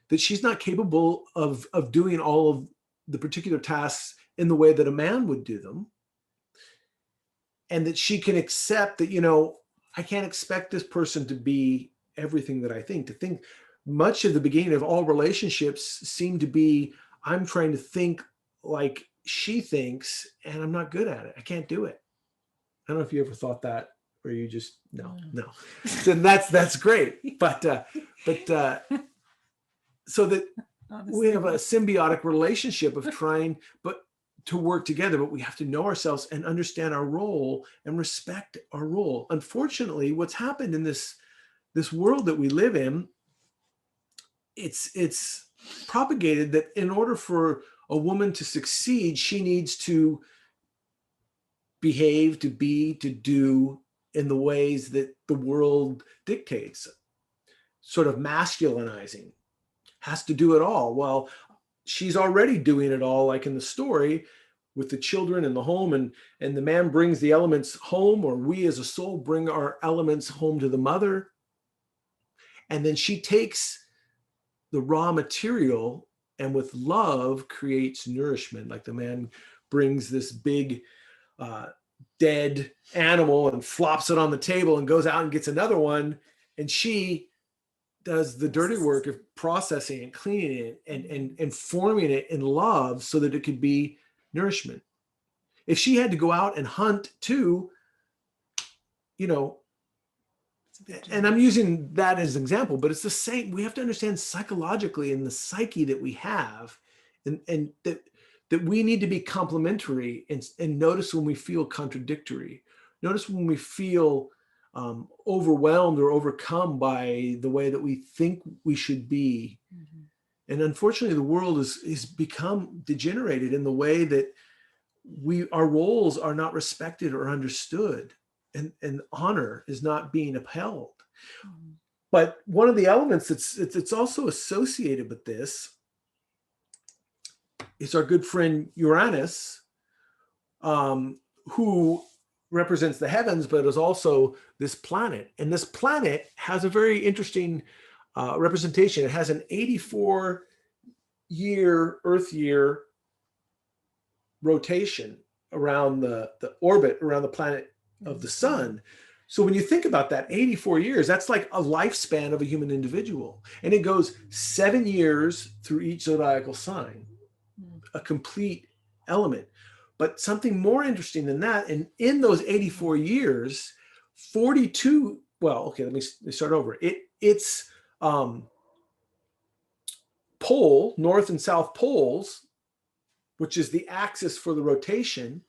that she's not capable of doing all of the particular tasks in the way that a man would do them. And that she can accept that, I can't expect this person to be everything that I think. To think much of the beginning of all relationships seem to be, I'm trying to think like she thinks, and I'm not good at it. I can't do it. I don't know if you ever thought that, or you just, no. Then that's great. But so that honestly, we have a symbiotic relationship of trying to work together, but we have to know ourselves and understand our role and respect our role. Unfortunately, what's happened in this world that we live in it's propagated that in order for a woman to succeed, she needs to behave, to be, to do in the ways that the world dictates, sort of masculinizing, has to do it all. Well, she's already doing it all, like in the story with the children and the home, and the man brings the elements home, or we as a soul bring our elements home to the mother. And then she takes the raw material and with love creates nourishment. Like the man brings this big dead animal and flops it on the table and goes out and gets another one, and she does the dirty work of processing and cleaning it and forming it in love so that it could be nourishment. If she had to go out and hunt too, you know, and I'm using that as an example, but it's the same. We have to understand psychologically in the psyche that we have, and that we need to be complementary, and notice when we feel contradictory. Notice when we feel overwhelmed or overcome by the way that we think we should be. Mm-hmm. And unfortunately, the world is become degenerated in the way that our roles are not respected or understood, and honor is not being upheld. Mm-hmm. But one of the elements that's also associated with this is our good friend Uranus, who represents the heavens, but is also this planet. And this planet has a very interesting representation. It has an 84-year Earth year rotation around the orbit around the planet of the sun. So when you think about that, 84 years, that's like a lifespan of a human individual. And it goes 7 years through each zodiacal sign, a complete element. But something more interesting than that, and in those 84 years, 42, well, okay, let me start over. It's pole, north and south poles, which is the axis for the rotation,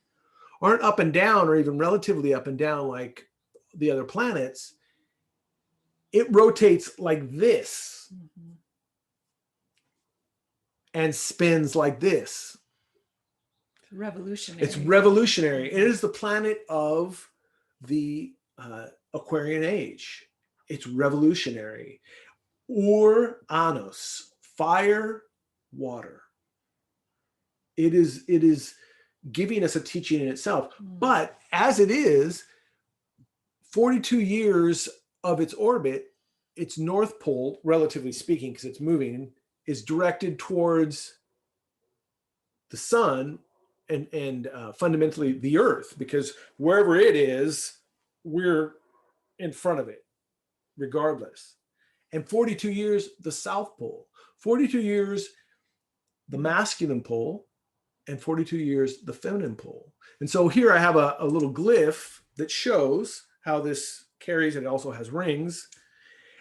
aren't up and down or even relatively up and down like the other planets. It rotates like this, mm-hmm. and spins like this. Revolutionary. It's revolutionary. It is the planet of the Aquarian age. It's revolutionary. Uranus, fire, water. It is giving us a teaching in itself. But as it is, 42 years of its orbit, its north pole, relatively speaking, because it's moving, is directed towards the sun and fundamentally the earth, because wherever it is, we're in front of it, regardless. And 42 years, the south pole. 42 years, the masculine pole, and 42 years, the feminine pole. And so here I have a little glyph that shows how this carries. It also has rings.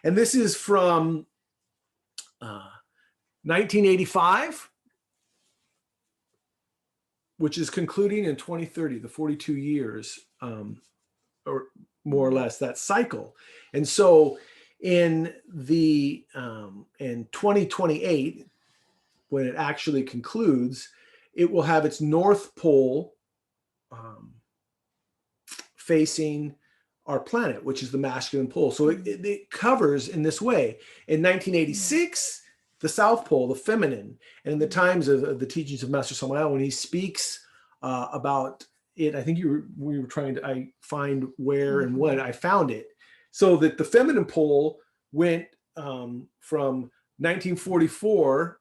And this is from 1985, which is concluding in 2030, the 42 years, or more or less that cycle. And so in 2028, when it actually concludes, it will have its north pole facing our planet, which is the masculine pole. So it covers in this way. In 1986, the south pole, the feminine, and in the times of the teachings of Master Samael, when he speaks about it, I think we were trying to find where and when I found it, so that the feminine pole went from 1944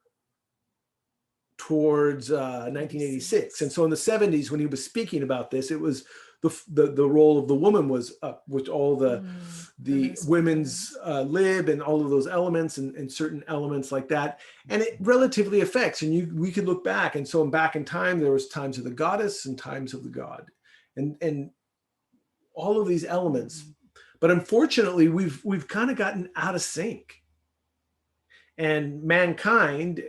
towards 1986. And so in the 70s, when he was speaking about this, it was the role of the woman was up, with all the women's lib and all of those elements and certain elements like that. And it relatively affects, and we could look back. And so back in time, there was times of the goddess and times of the god, and all of these elements. But unfortunately, we've kind of gotten out of sync. And mankind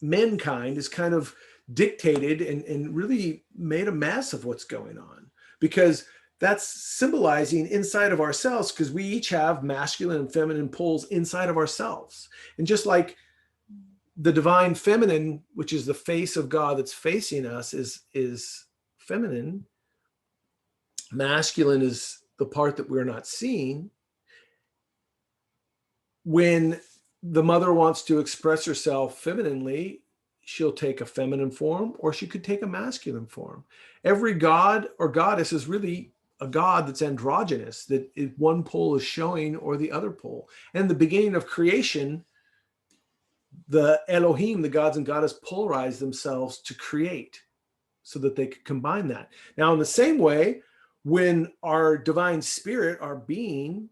is kind of dictated and really made a mess of what's going on, because That's symbolizing inside of ourselves, because we each have masculine and feminine poles inside of ourselves. And just like the divine feminine, which is the face of God that's facing us, is feminine, masculine is the part that we're not seeing. When the mother wants to express herself femininely, she'll take a feminine form, or she could take a masculine form. Every god or goddess is really a god that's androgynous, that one pole is showing or the other pole. And the beginning of creation, the Elohim, the gods and goddess, polarized themselves to create so that they could combine that. Now, in the same way, when our divine spirit, our being,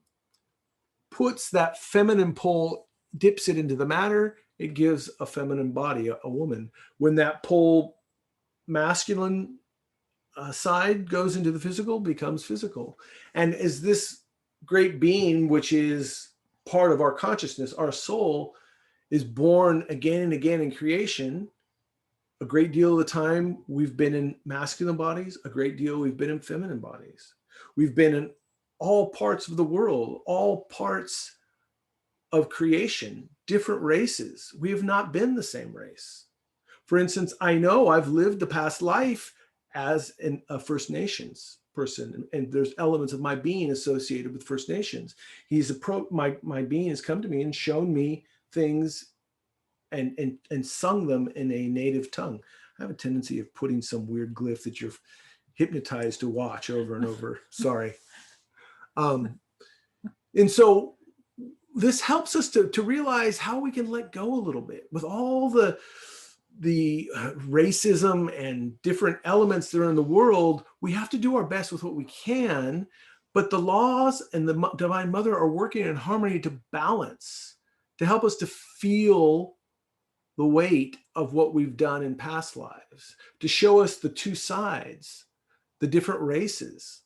puts that feminine pole, dips it into the matter, it gives a feminine body, a woman. When that pole, masculine side, goes into the physical, becomes physical. And as this great being, which is part of our consciousness, our soul, is born again and again in creation, a great deal of the time we've been in masculine bodies, a great deal we've been in feminine bodies. We've been in all parts of the world, all parts of creation, different races. We have not been the same race. For instance, I know I've lived the past life as a First Nations person, and there's elements of my being associated with First Nations. My being has come to me and shown me things and sung them in a native tongue. I have a tendency of putting some weird glyph that you're hypnotized to watch over and over. Sorry. And so this helps us to realize how we can let go a little bit with all the racism and different elements that are in the world. We have to do our best with what we can, but the laws and the Divine Mother are working in harmony to balance, to help us to feel the weight of what we've done in past lives, to show us the two sides, the different races.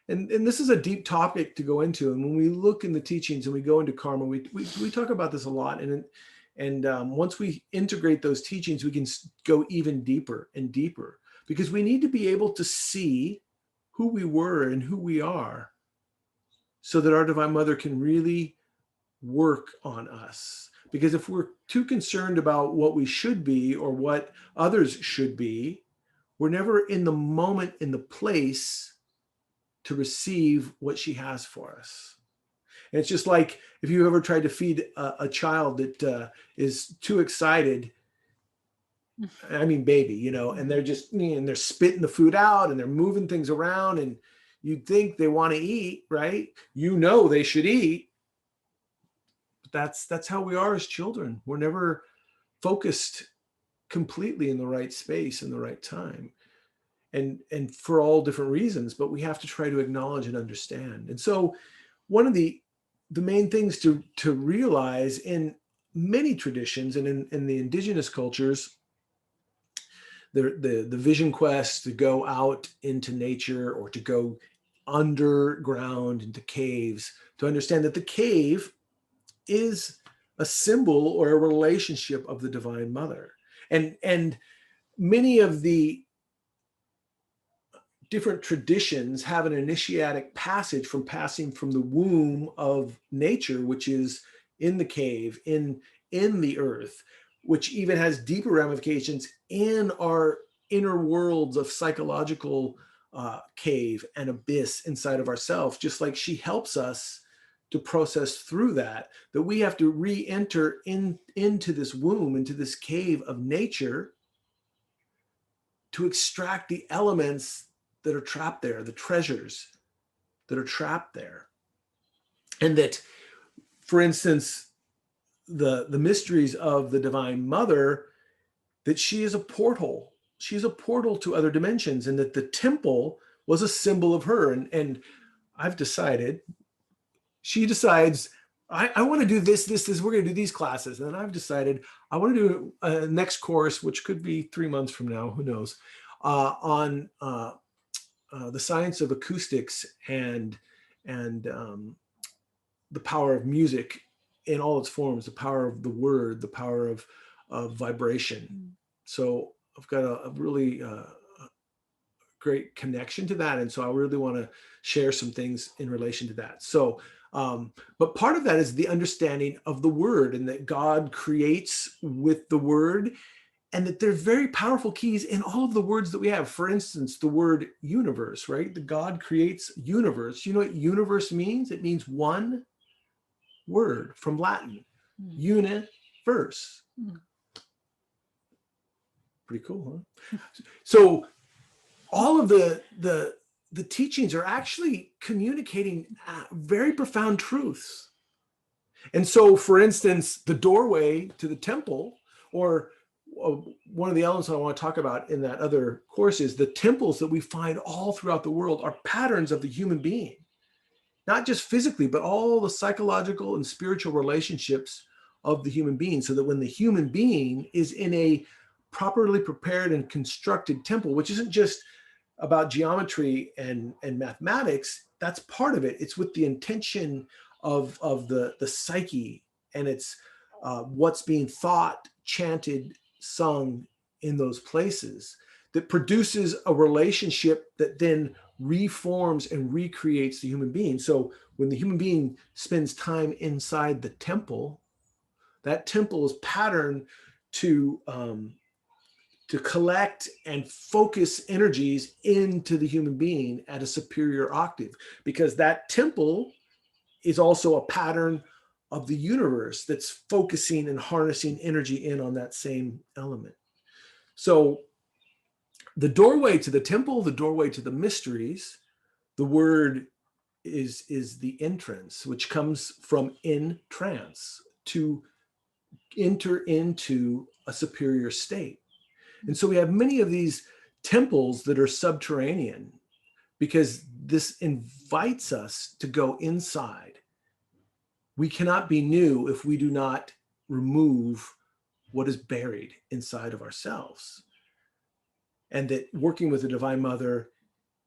And this is a deep topic to go into. And when we look in the teachings and we go into karma, we talk about this a lot. And once we integrate those teachings, we can go even deeper and deeper, because we need to be able to see who we were and who we are, so that our Divine Mother can really work on us. Because if we're too concerned about what we should be or what others should be, we're never in the moment, in the place to receive what she has for us. And it's just like if you ever tried to feed a child that is too excited, I mean, baby, and they're just, and they're spitting the food out and they're moving things around, and you'd think they want to eat, right? They should eat. That's how we are as children. We're never focused completely in the right space in the right time, and for all different reasons, but we have to try to acknowledge and understand. And so one of the main things to realize in many traditions and in the indigenous cultures, the vision quest to go out into nature or to go underground into caves, to understand that the cave is a symbol or a relationship of the Divine Mother. And many of the different traditions have an initiatic passage from passing from the womb of nature, which is in the cave, in the earth, which even has deeper ramifications in our inner worlds of psychological cave and abyss inside of ourselves. Just like she helps us to process through that we have to re-enter into this womb, into this cave of nature, to extract the elements that are trapped there, the treasures that are trapped there. And that, for instance, the mysteries of the Divine Mother, that she is a portal. She's a portal to other dimensions, and that the temple was a symbol of her. And I've decided, she decides, I want to do this. We're going to do these classes. And then I've decided I want to do a next course, which could be 3 months from now, who knows, on the science of acoustics and the power of music in all its forms, the power of the word, the power of vibration. So I've got a really great connection to that. And so I really want to share some things in relation to that. So, but part of that is the understanding of the word, and that God creates with the word, and that there's very powerful keys in all of the words that we have. For instance, the word universe, right? The God creates universe. You know what universe means? It means one word from Latin, universe. Pretty cool, huh? So all of the teachings are actually communicating very profound truths. And so, for instance, the doorway to the temple, or one of the elements I want to talk about in that other course, is the temples that we find all throughout the world are patterns of the human being, not just physically, but all the psychological and spiritual relationships of the human being. So that when the human being is in a properly prepared and constructed temple, which isn't just about geometry and mathematics, that's part of it. It's with the intention of the psyche, and it's what's being thought, chanted, sung in those places, that produces a relationship that then reforms and recreates the human being. So when the human being spends time inside the temple, that temple is patterned to collect and focus energies into the human being at a superior octave, because that temple is also a pattern of the universe that's focusing and harnessing energy in on that same element. So the doorway to the temple, the doorway to the mysteries, the word is the entrance, which comes from in trance, to enter into a superior state. And so we have many of these temples that are subterranean, because this invites us to go inside. We cannot be new if we do not remove what is buried inside of ourselves. And that working with the Divine Mother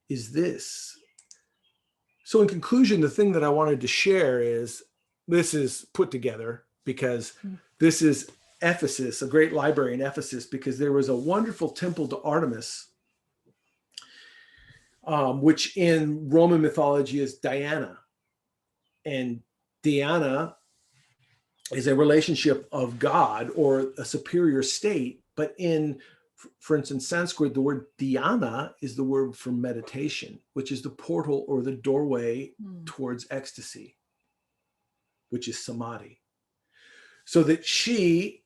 is this. So in conclusion, the thing that I wanted to share is, this is put together because this is Ephesus, a great library in Ephesus, because there was a wonderful temple to Artemis, which in Roman mythology is Diana. And Diana is a relationship of God or a superior state. But in, for instance, Sanskrit, the word dhyana is the word for meditation, which is the portal or the doorway towards ecstasy, which is samadhi. So that she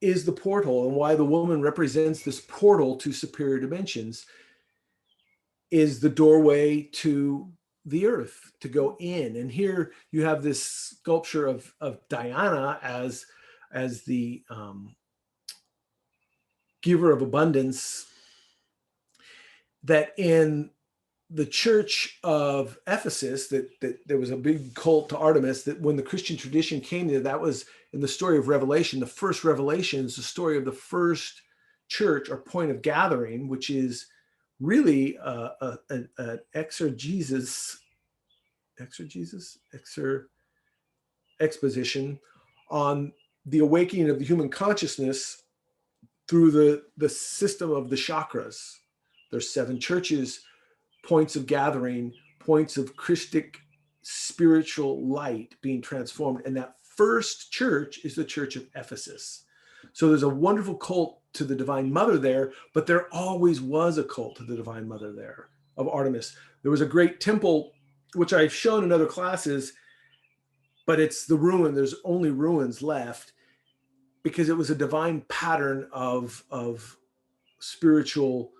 is the portal, and why the woman represents this portal to superior dimensions is the doorway to the earth, to go in. And here you have this sculpture of Diana as the giver of abundance, that in the church of Ephesus, that there was a big cult to Artemis, that when the Christian tradition came there, that was in the story of Revelation. The first revelation is the story of the first church or point of gathering, which is really an exposition on the awakening of the human consciousness through the system of the chakras. There's 7 churches, points of gathering, points of Christic spiritual light being transformed. And that first church is the church of Ephesus. So there's a wonderful cult to the Divine Mother there, but there always was a cult to the Divine Mother there, of Artemis. There was a great temple, which I've shown in other classes, but it's the ruin. There's only ruins left, because it was a divine pattern of spiritual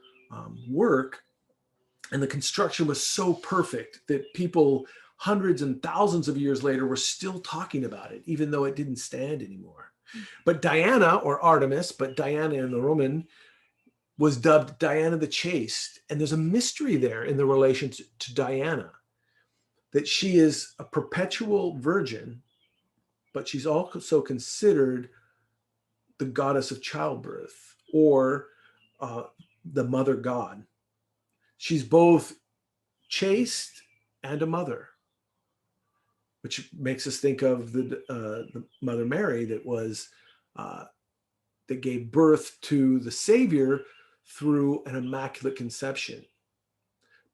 work. And the construction was so perfect that people hundreds and thousands of years later were still talking about it, even though it didn't stand anymore. But Diana, or Artemis, but Diana in the Roman, was dubbed Diana the Chaste. And there's a mystery there in the relation to Diana, that she is a perpetual virgin, but she's also considered the goddess of childbirth, or the mother god. She's both chaste and a mother, which makes us think of the Mother Mary that was that gave birth to the Savior through an immaculate conception.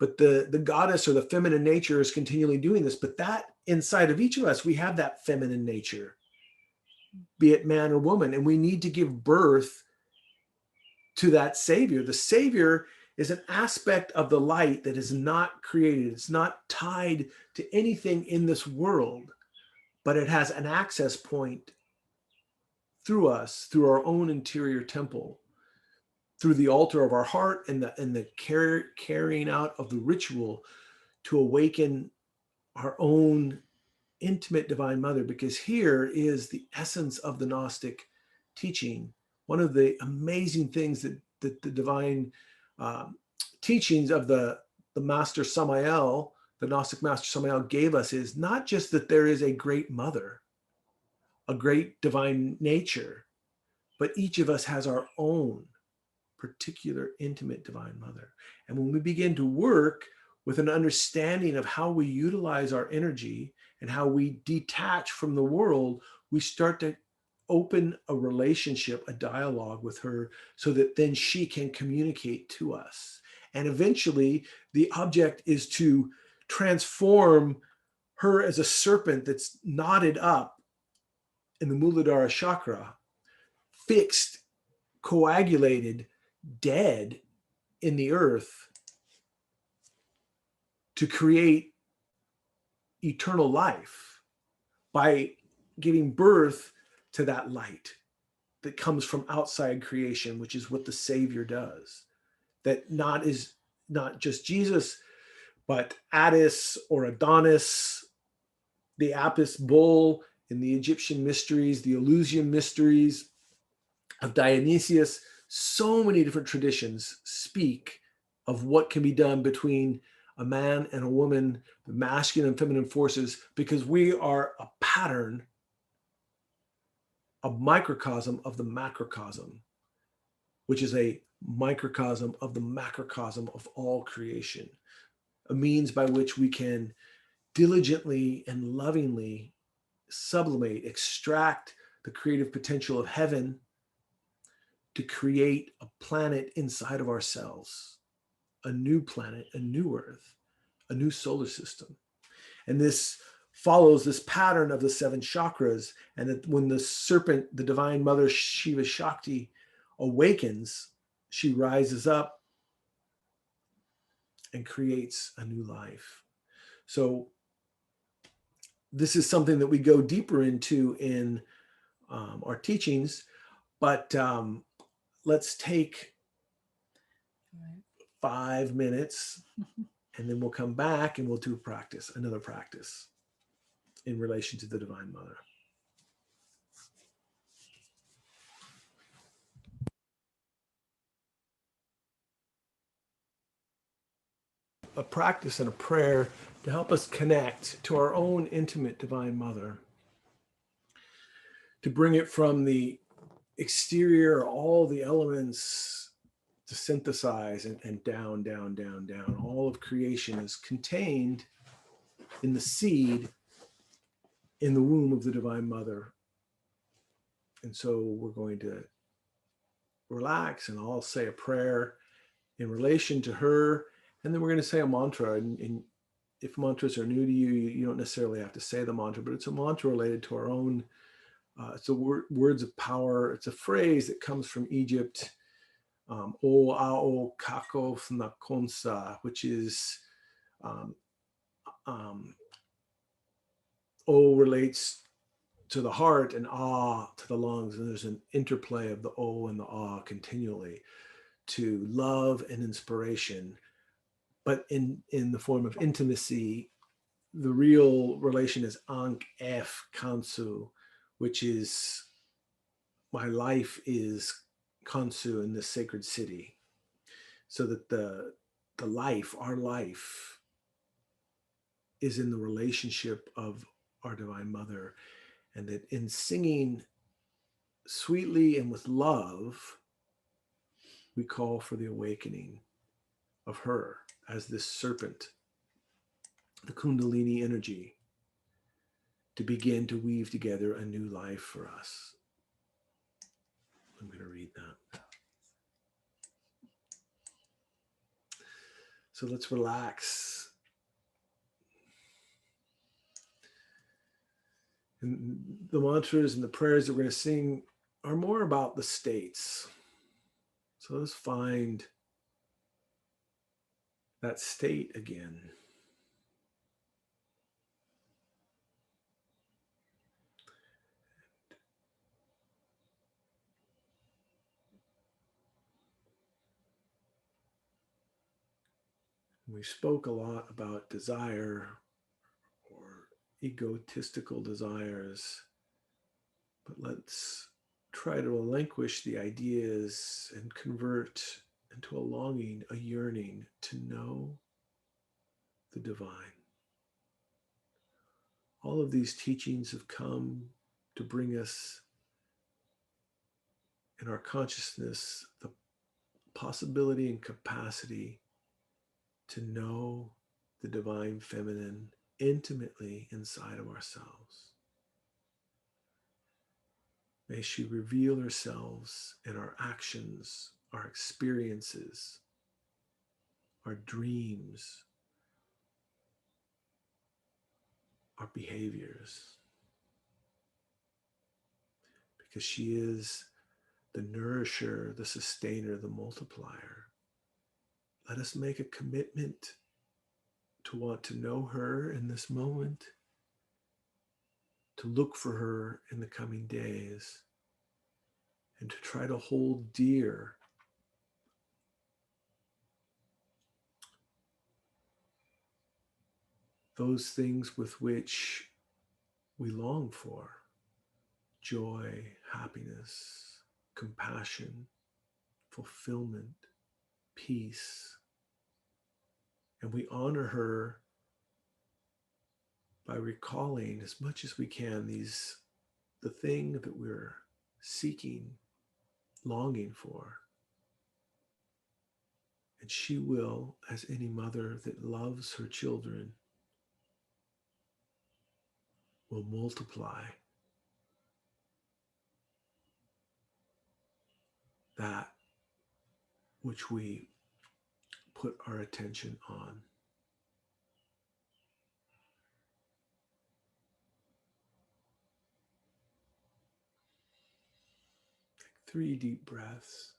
But the goddess or the feminine nature is continually doing this. But that inside of each of us, we have that feminine nature, be it man or woman, and we need to give birth to that Savior. The Savior is an aspect of the light that is not created. It's not tied to anything in this world, but it has an access point through us, through our own interior temple, through the altar of our heart and the carrying out of the ritual to awaken our own intimate divine mother, because here is the essence of the Gnostic teaching. One of the amazing things that the divine teachings of the master Samael, the Gnostic master Samael, gave us is not just that there is a great mother, a great divine nature, but each of us has our own particular intimate divine mother. And when we begin to work with an understanding of how we utilize our energy and how we detach from the world, we start to open a relationship, a dialogue with her, so that then she can communicate to us. And eventually the object is to transform her as a serpent that's knotted up in the Muladhara chakra, fixed, coagulated, dead in the earth, to create eternal life by giving birth to that light that comes from outside creation, which is what the Savior does. That is not just Jesus, but Attis or Adonis, the Apis bull in the Egyptian mysteries, the Eleusinian mysteries of Dionysius. So many different traditions speak of what can be done between a man and a woman, the masculine and feminine forces, because we are a pattern, a microcosm of the macrocosm, which is a microcosm of the macrocosm of all creation, a means by which we can diligently and lovingly sublimate, extract the creative potential of heaven to create a planet inside of ourselves, a new planet, a new earth, a new solar system. And this follows this pattern of the 7 chakras. And that when the serpent, the divine mother Shiva Shakti, awakens, she rises up and creates a new life. So this is something that we go deeper into in our teachings, but let's take 5 minutes and then we'll come back and we'll do another practice in relation to the Divine Mother. A practice and a prayer to help us connect to our own intimate Divine Mother, to bring it from the exterior, all the elements to synthesize and down, down, down, down. All of creation is contained in the seed in the womb of the Divine Mother. And so we're going to relax and I'll say a prayer in relation to her. And then we're going to say a mantra. And if mantras are new to you, you don't necessarily have to say the mantra, but it's a mantra related to our own. It's a words of power. It's a phrase that comes from Egypt. O ao kako na konsa, which is O relates to the heart and ah to the lungs. And there's an interplay of the O and the ah continually to love and inspiration, but in the form of intimacy. The real relation is Ankh F Kansu, which is my life is Kansu in this sacred city. So that the life, our life, is in the relationship of our Divine Mother, and that in singing sweetly and with love, we call for the awakening of her as this serpent, the Kundalini energy, to begin to weave together a new life for us. I'm going to read that. So let's relax. And the mantras and the prayers that we're going to sing are more about the states. So let's find that state again. We spoke a lot about desire or egotistical desires, but let's try to relinquish the ideas and convert into a longing, a yearning to know the divine. All of these teachings have come to bring us in our consciousness the possibility and capacity to know the divine feminine intimately inside of ourselves. May she reveal herself in our actions, our experiences, our dreams, our behaviors, because she is the nourisher, the sustainer, the multiplier. Let us make a commitment to want to know her in this moment, to look for her in the coming days, and to try to hold dear those things with which we long for: joy, happiness, compassion, fulfillment, peace. And we honor her by recalling as much as we can the thing that we're seeking, longing for. And she will, as any mother that loves her children, will multiply that which we put our attention on. 3 deep breaths.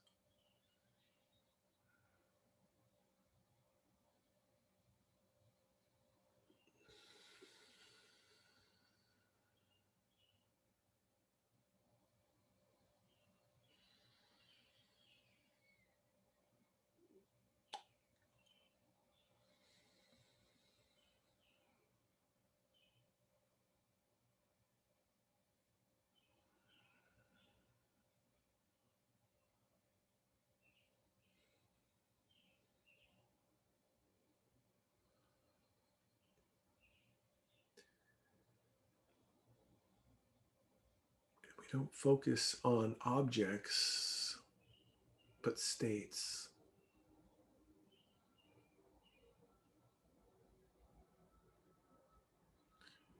We don't focus on objects, but states.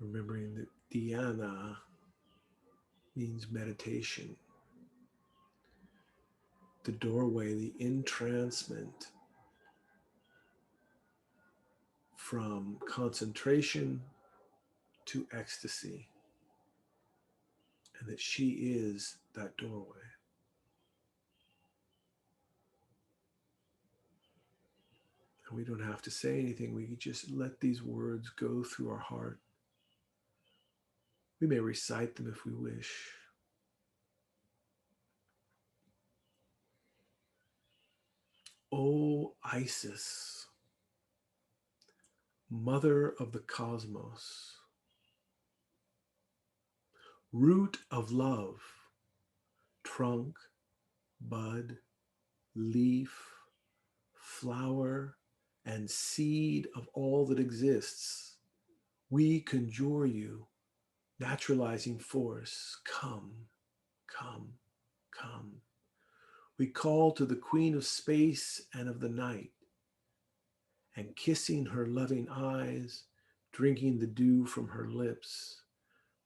Remembering that dhyana means meditation. The doorway, the entrancement from concentration to ecstasy, and that she is that doorway. And we don't have to say anything. We can just let these words go through our heart. We may recite them if we wish. O Isis, mother of the cosmos, root of love, trunk, bud, leaf, flower, and seed of all that exists, we conjure you, naturalizing force, come, come, come. We call to the queen of space and of the night, and kissing her loving eyes, drinking the dew from her lips,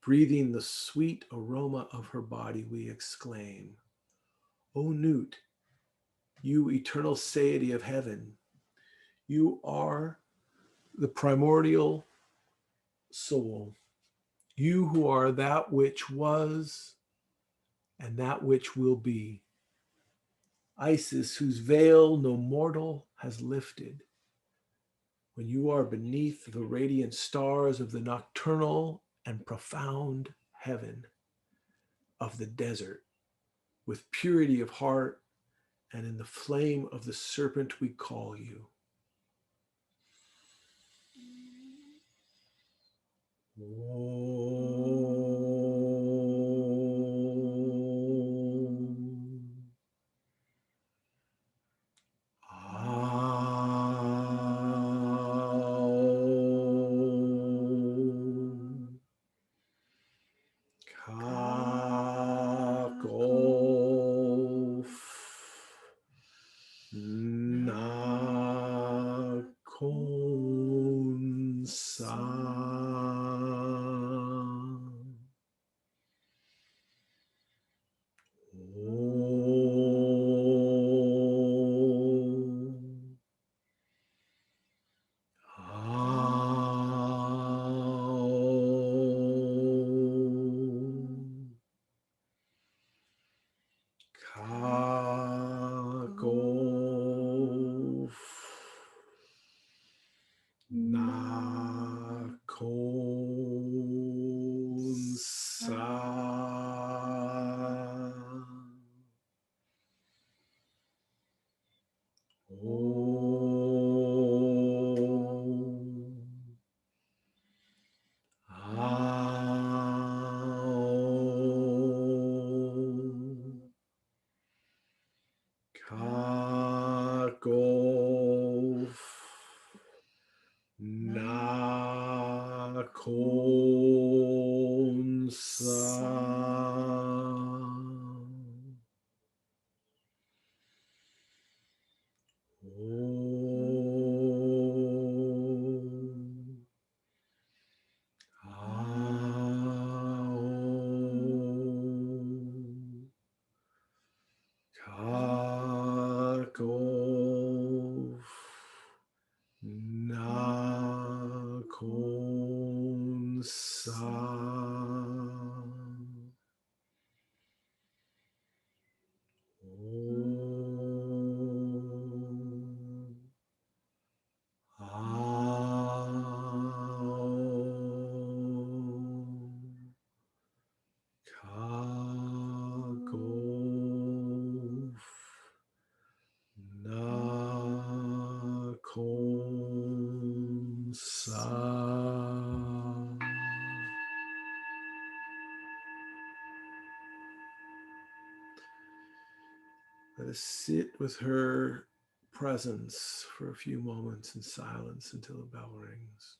breathing the sweet aroma of her body, we exclaim, O Newt, you eternal satiety of heaven, You are the primordial soul. You who are that which was and that which will be. Isis, whose veil no mortal has lifted. When you are beneath the radiant stars of the nocturnal and profound heaven of the desert, with purity of heart and in the flame of the serpent we call you. Let us sit with her presence for a few moments in silence until the bell rings.